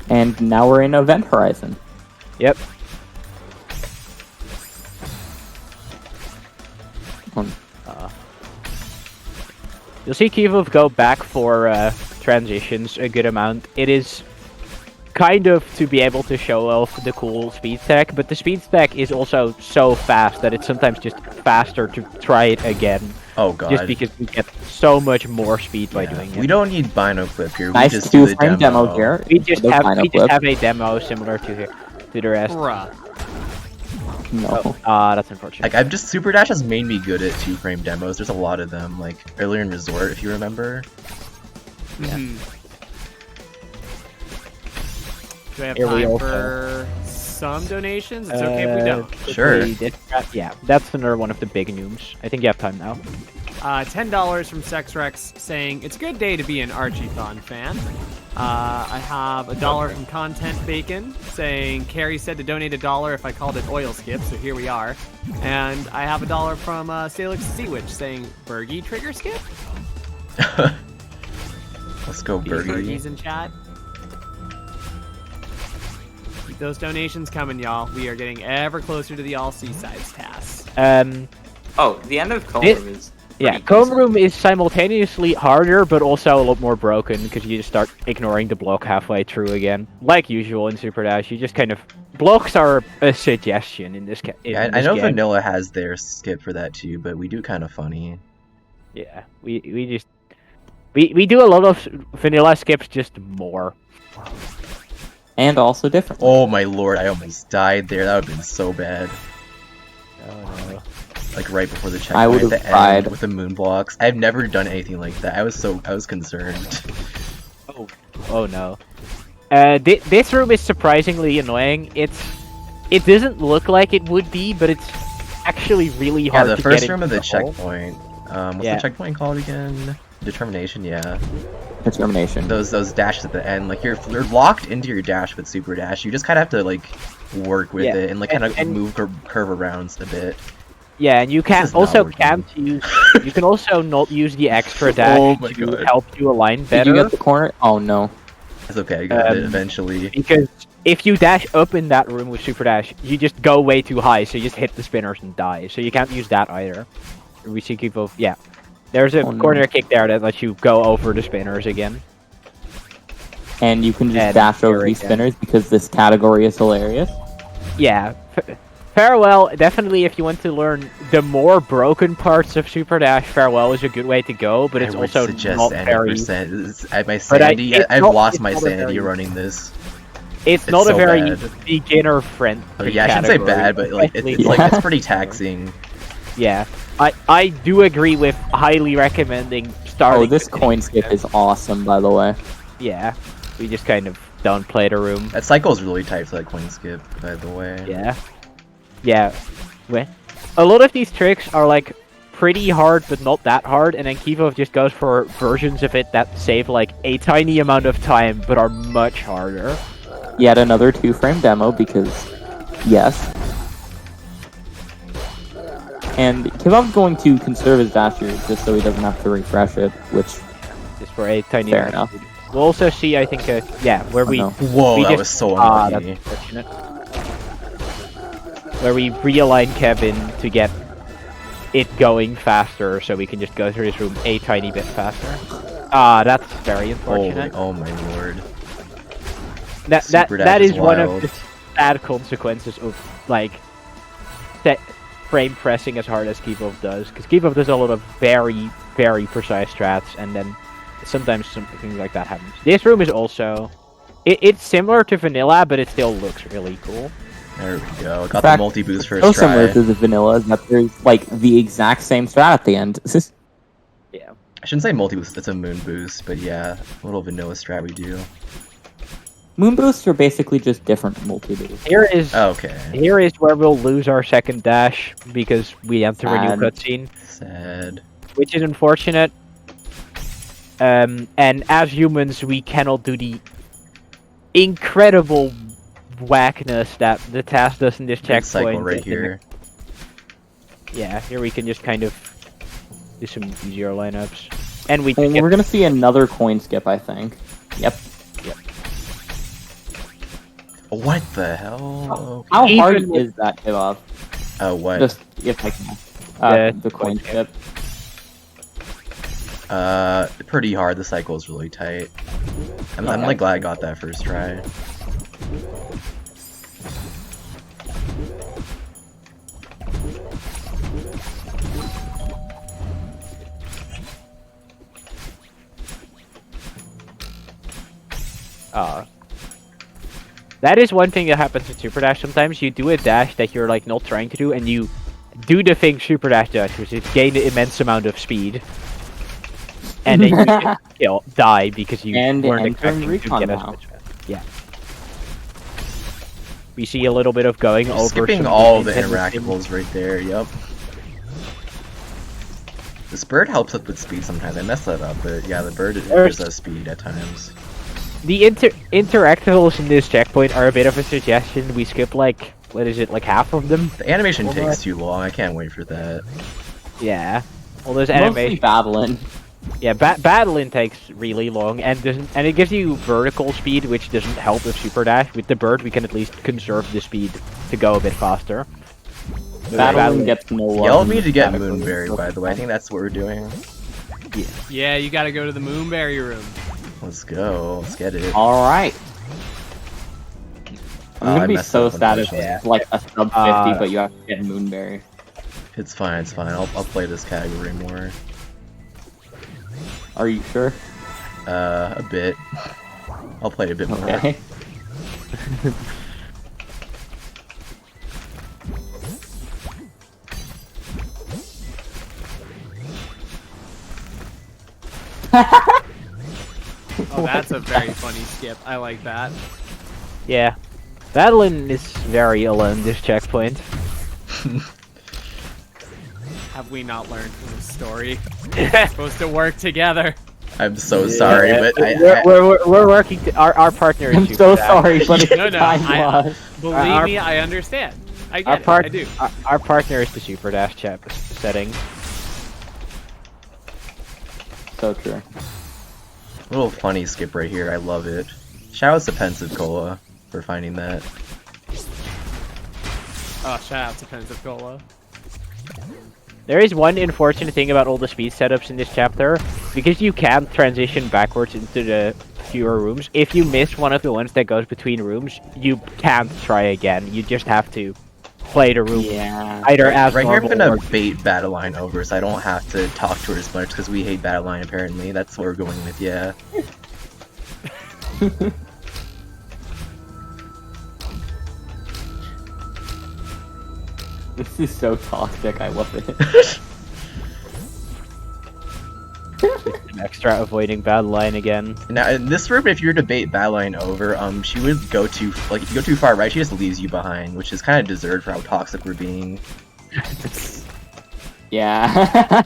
And now we're in Event Horizon. Yep. You'll see kivov go back for transitions a good amount. It is kind of to be able to show off the cool speed stack, but the speed stack is also so fast that it's sometimes just faster to try it again. Oh god. Just because we get so much more speed by doing it. We don't need Bino Clip here. Nice we just do the two-frame demo. here. We just The have Bino we Clip. just have a demo similar to the rest. Bruh. No. That's unfortunate. Like I've just Superdash has made me good at 2-frame demos. There's a lot of them. Like earlier in Resort, if you remember. Yeah. Do we have Here we time also- for some donations? It's okay if we don't. Sure. Yeah, that's another one of the big news. I think you have time now. $10 from SexRex saying, it's a good day to be an ARCHIETHON fan. I have $1 from Content Bacon saying, Carrie said to donate $1 if I called it oil skip, so here we are. And I have $1 from Salix Seawitch saying, Bergie trigger skip? Let's go, Bergie. Bergie's in chat. Keep those donations coming, y'all. We are getting ever closer to the All Seasides task. Oh, the end of Comb It- Room is. Yeah, pretty Comb decent. Room is simultaneously harder, but also a lot more broken, because you just start ignoring the block halfway through again. Like usual in Super Dash, you just kind of... Blocks are a suggestion in this game. Yeah, I know Vanilla has their skip for that too, but we do kind of funny. Yeah, we just... We do a lot of vanilla skips, just more. And also different. Oh my lord, I almost died there. That would have been so bad. Oh no. Like right before the I checkpoint would've at the died. end with the moon blocks. I've never done anything like that. I was concerned. Oh no. This room is surprisingly annoying. It doesn't look like it would be, but it's actually really Yeah, hard the to first get room of into the hole. checkpoint. What's Yeah. the checkpoint called again? Determination, yeah. Determination. Those dashes at the end, like you're locked into your dash with Super Dash. You just kind of have to like work with Yeah, it and like kind of and- move curve around a bit. Yeah, and you is can not also working. can't use. You can also not use the extra dash Oh my to God. help you align Did better. you get the corner? Oh no. It's okay, I got it Um, eventually. Because if you dash up in that room with Super Dash, you just go way too high, so you just hit the spinners and die. So you can't use that either. We see kivov. Yeah, there's a Oh, no. corner kick there that lets you go over the spinners again. And you can just And dash over here these again. spinners because this category is hilarious. Yeah. Farewell, definitely if you want to learn the more broken parts of Super Dash, Farewell is a good way to go, but it's I would also suggest not any very... percent. At my But sanity, it's I've not- lost it's my not a sanity very- running this. It's it's not a so very bad. beginner-friendly Oh, yeah, I shouldn't say category, bad, but like especially- it's pretty taxing. Yeah, I do agree with highly recommending starting. Oh, this with coin skip is awesome, by the way. Yeah, we just kind of don't play the room. That cycle is really tight for that coin skip, by the way. Yeah, yeah. A lot of these tricks are like pretty hard, but not that hard, and then kivov just goes for versions of it that save like a tiny amount of time, but are much harder. Yet another 2-frame demo because, yes. And Kivov's going to conserve his dash here just so he doesn't have to refresh it, which, Just for a tiny fair amount. enough. We'll also see, I think, yeah, where Oh, we no. Whoa, We that just- was so that's unlucky. unfortunate. Where we realign Kevin to get it going faster, so we can just go through this room a tiny bit faster. That's very unfortunate. Oh my lord. that Super Dash that is is one of wild. the sad consequences of like set frame pressing as hard as kivov does, because kivov does a lot of very precise strats, and then sometimes something like that happens. This room is also it's similar to vanilla, but it still looks really cool. There we go. Got In the fact, multi-boost so first similar try. to the vanilla that there's like the exact same strat at the end. Yeah. I shouldn't say multi-boost, it's a moon boost, but yeah, a little vanilla strat we do. Moon boosts are basically just different multi-boosts. Here is Okay. Here is where we'll lose our second dash because we enter a new cutscene, Sad. which is unfortunate. And as humans, we cannot do the incredible whackness that the task does in this Big cycle checkpoint. right here. Yeah, here we can just kind of do some easier lineups. And we And get we're gonna see another coin skip, I think. Yep. What the hell? How Even hard with- is that, kivov? Oh, what? Just if I can. The coin skip. Pretty hard. The cycle is really tight. I'm like glad I got that first try. That is one thing that happens with Super Dash. Sometimes you do a dash that you're like not trying to do, and you do the thing Super Dash does, which is gain an immense amount of speed, and then you just die because you And weren't entering expecting to recon get as now. much. Yeah. We see a little bit of going over. Skipping some all the intended interactables right there. Yep. This bird helps up with speed sometimes. I mess that up, but yeah, the bird gives us speed at times. The interactables in this checkpoint are a bit of a suggestion. We skip like, what is it, like half of them? The animation takes too long. I can't wait for that. Yeah. Well, there's Mostly animation. battling. Yeah, battling takes really long, and it gives you vertical speed, which doesn't help with Super Dash. With the bird, we can at least conserve the speed to go a bit faster. Battling gets no love. Yell at in me this to get category. Moonberry, by the way. I think that's what we're doing. Yeah, you gotta go to the Moonberry room. Let's go. Let's get it. Alright. I'm I gonna be messed so up, sad if unfortunately. it's like a sub 50, but you have to get Moonberry. It's fine. It's fine. I'll play this category more. Are you sure? A bit. I'll play a bit more. Okay. Oh, that's a very funny skip. I like that. Yeah. Battling is very alone, this checkpoint. Have we not learned from this story? We're supposed to work together. I'm so sorry, but We're working. Our partner is I'm Super so Dash. sorry, but it's No, time I- was. Believe Our- me, I understand. I Our get it. part, I do. our partner is the Super Dash setting. So true. little funny skip right here. I love it. Shout out to Pensacola for finding that. Oh, shout out to Pensacola. There is one unfortunate thing about all the speed setups in this chapter, because you can't transition backwards into the fewer rooms. If you miss one of the ones that goes between rooms, you can't try again. You just have to play the room either as Right here I'm normal gonna or... bait Battleline over so I don't have to talk to her as much because we hate Battleline apparently. That's what we're going with, yeah. This is so toxic, I love it. An extra avoiding bad line again. Now in this room, if you were to bait Battleline over, she would go too like if you go too far right, she just leaves you behind, which is kind of deserved for how toxic we're being. Yeah.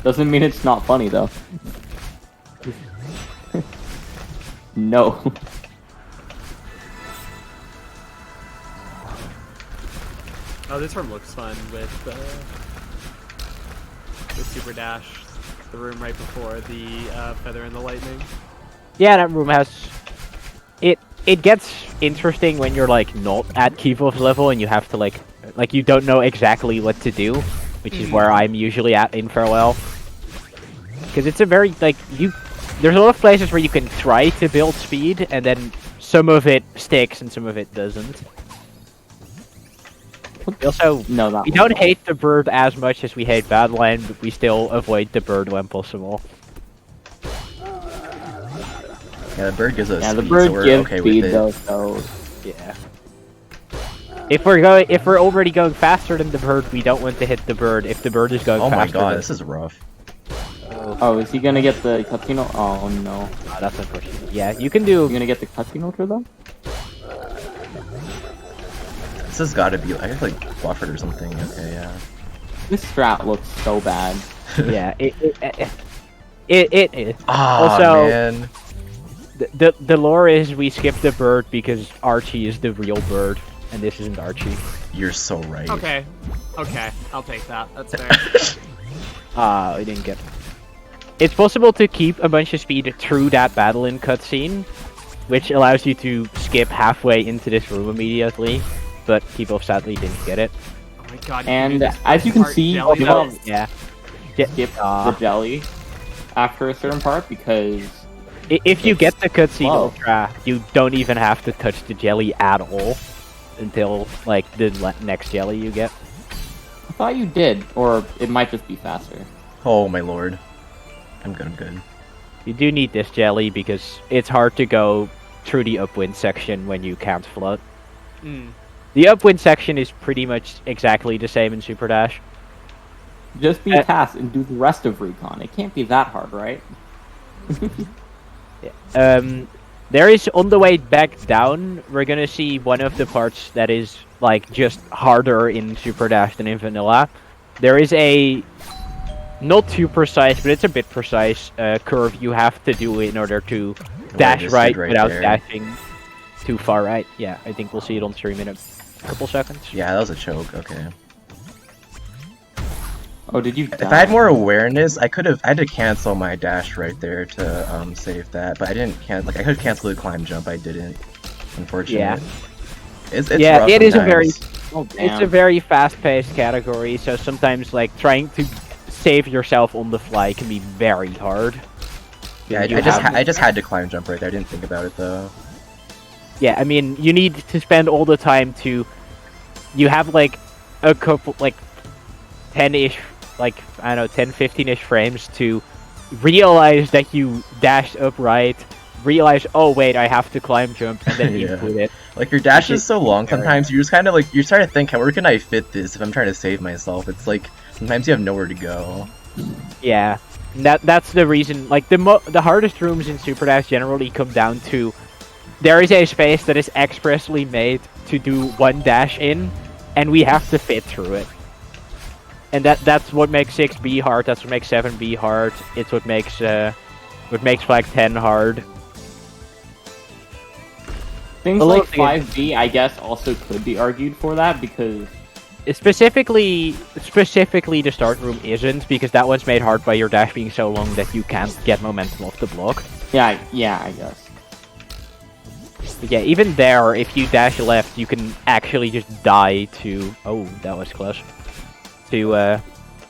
Doesn't mean it's not funny though. No. Oh, this room looks fun with Superdash. The room right before the Feather and the Lightning. Yeah, that room has... It gets interesting when you're like not at kivov level and you have to like you don't know exactly what to do, which is where I'm usually at in Farewell. Because it's a very there's a lot of places where you can try to build speed and then some of it sticks and some of it doesn't. We also we don't hate the bird as much as we hate Badline, but we still avoid the bird when possible. Yeah, the bird gives us the speed, bird so we're gives okay speed with it. though, so yeah. If we're already going faster than the bird, we don't want to hit the bird. If the bird is going Oh my faster, god, this is rough. Oh, is he gonna get the cutscene? Oh no. Oh, that's unfortunate. Yeah, you can do. You gonna get the cutscene ultra though? This has got to be I guess like buffered or something. Okay, yeah. This strat looks so bad. Yeah, it is. Ah, Also, man. The lore is we skip the bird because Archie is the real bird, and this isn't Archie. You're so right. Okay. Okay, I'll take that. That's fair. I didn't get. It's possible to keep a bunch of speed through that battle in cutscene, which allows you to skip halfway into this room immediately, but people sadly didn't get it. Oh my god. And as you can see, jelly you though? Yeah. skip the jelly after a certain part because If you get the cutscene Whoa. ultra, you don't even have to touch the jelly at all until like the next jelly you get. I thought you did, or it might just be faster. Oh my lord. I'm good, I'm good. You do need this jelly because it's hard to go through the upwind section when you can't float. Mm. The upwind section is pretty much exactly the same in Superdash. Just be tasked and do the rest of Recon. It can't be that hard, right? There is on the way back down, we're gonna see one of the parts that is like just harder in Superdash than in Vanilla. There is a not too precise, but it's a bit precise curve you have to do in order to dash just right did right without there. dashing too far right. Yeah, I think we'll see it on stream in a couple seconds. Yeah, that was a choke, okay. Oh, did you? If I had more awareness, I had to cancel my dash right there to save that, but I didn't I could cancel the climb jump, I didn't, unfortunately. Yeah. It's Yeah, rough it is a very sometimes. Oh, it's damn. a very fast-paced category, so sometimes like trying to save yourself on the fly can be very hard. Yeah, You I just had to climb jump right there, I didn't think about it though. Yeah, I mean, you need to spend all the time to. You have like a couple, like 10-ish, like I don't know, 10, 15-ish frames to realize that you dashed upright, realize, oh wait, I have to climb jump, and then Yeah. input it. Like your dash is so long sometimes, you're just kind of like, you're trying to think, where can I fit this if I'm trying to save myself? It's like, sometimes you have nowhere to go. Yeah, that's the reason. Like the hardest rooms in Superdash generally come down to there is a space that is expressly made to do one dash in, and we have to fit through it. And that's what makes 6B hard. That's what makes 7B hard. It's what makes Flag 10 hard. Things The like little thing is- 5B, I guess, also could be argued for that because Specifically, the start room isn't, because that one's made hard by your dash being so long that you can't get momentum off the block. yeah, I guess. But yeah, even there, if you dash left, you can actually just die to... Oh, that was close. To,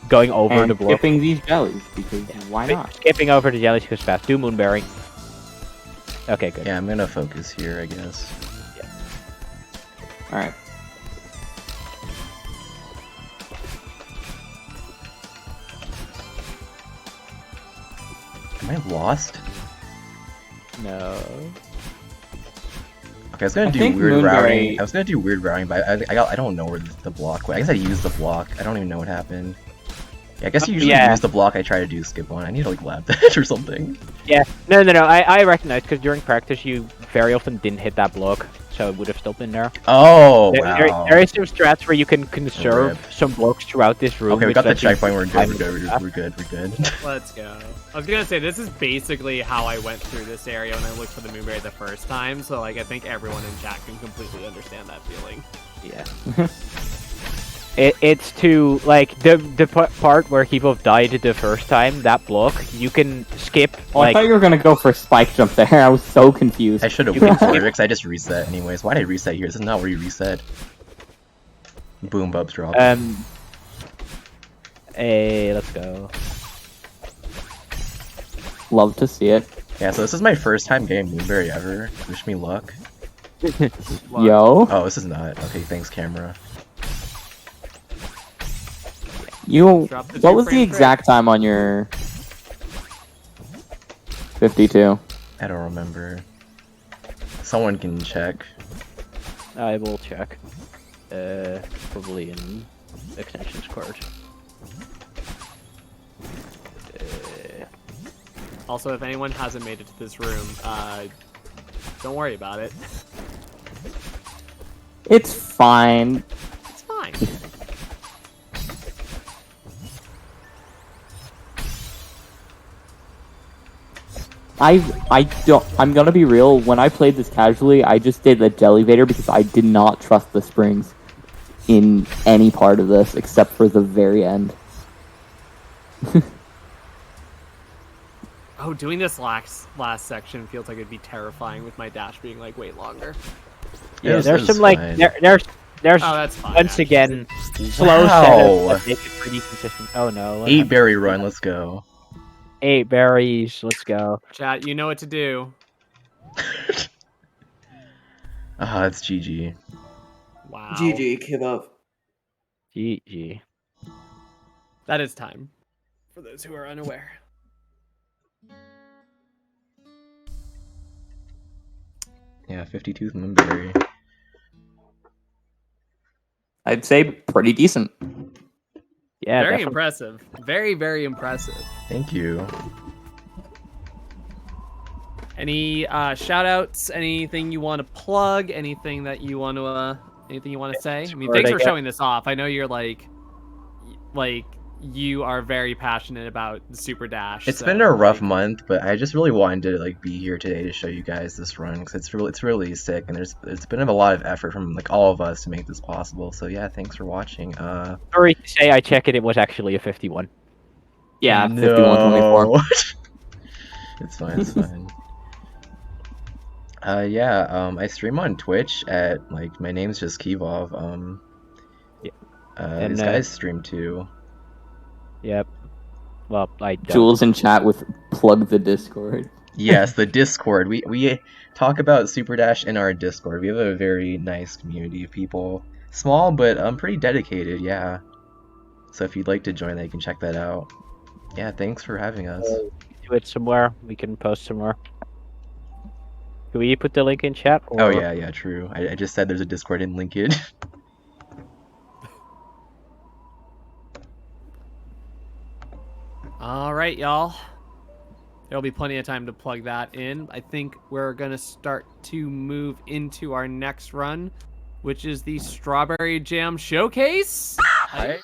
going over And the block. skipping these jellies because why not? Skipping over the jellies because fast. Do Moonberry. Okay, good. Yeah, I'm gonna focus here, I guess. All right. Am I lost? No. Okay, I was gonna I do think weird Moonberry- routing. I was gonna do weird routing, but I don't know where the block went. I guess I used the block. I don't even know what happened. Yeah, I guess you usually Yeah. use the block I try to do skip one. I need to like lab that or something. Yeah, no, I recognize, because during practice you very often didn't hit that block, so it would have still been there. Oh, There- wow. there is some strats where you can conserve Rip. some blocks throughout this room. Okay, we which got the lets you checkpoint. We're climb good. We're into good. that. We're good. We're good. Let's go. I was gonna say, this is basically how I went through this area when I looked for the Moonberry the first time, so like I think everyone in chat can completely understand that feeling. Yeah. It's to, like, the part where people died the first time, that block, you can skip, Oh, I like... thought you were gonna go for spike jump there. I was so confused. I should have waited for it because I just reset anyways. Why did I reset here? This is not where you reset. Boom, Bubs drop. Hey, let's go. Love to see it. Yeah, so this is my first time getting Moonberry ever. Wish me luck. Yo, Oh, this is not. Okay, thanks, camera. you. Drop the What was the two-frame exact time on your 52? I don't remember. Someone can check. I will check. Probably in extensions card. Also, if anyone hasn't made it to this room, don't worry about it. It's fine. It's fine. I'm gonna be real. When I played this casually, I just did the Jellyvator because I did not trust the springs in any part of this except for the very end. Oh, doing this last section feels like it'd be terrifying with my dash being like way longer. Yeah, This there's is some like fine. there's Oh, that's fine. once actually. again slow Wow. setups that make it pretty consistent. Oh no! what 8 happened? berry run, let's go. 8 berries. Let's go. Chat, you know what to do. Ah, it's GG. Wow. GG, kivov. GG. That is time. For those who are unaware. Yeah, 52th Moonberry. I'd say pretty decent. Yeah, Very definitely. impressive. Very, very impressive. Thank you. Any shout outs, anything you want to plug, anything that you want to say? I mean, thanks for showing this off. I know you're like you are very passionate about the Super Dash. It's so, been a rough like, month, but I just really wanted to like be here today to show you guys this run because it's really sick, and it's been a lot of effort from like all of us to make this possible. So yeah, thanks for watching. Sorry to say, I checked it. It was actually a 51. Yeah, no. 51-24. It's fine. It's fine. I stream on Twitch at like my name's just Kivov. And, These guys stream too. Yep. Well, I don't. Jules in chat with plug the Discord. Yes, the Discord. We talk about Super Dash in our Discord. We have a very nice community of people. Small, but pretty dedicated, yeah. So if you'd like to join that, you can check that out. Yeah, thanks for having us. Do it somewhere. We can post somewhere. Can we put the link in chat? Or... Oh yeah, true. I just said there's a Discord in linkage. All right, y'all. There'll be plenty of time to plug that in. I think we're gonna start to move into our next run, which is the Strawberry Jam Showcase. Hi.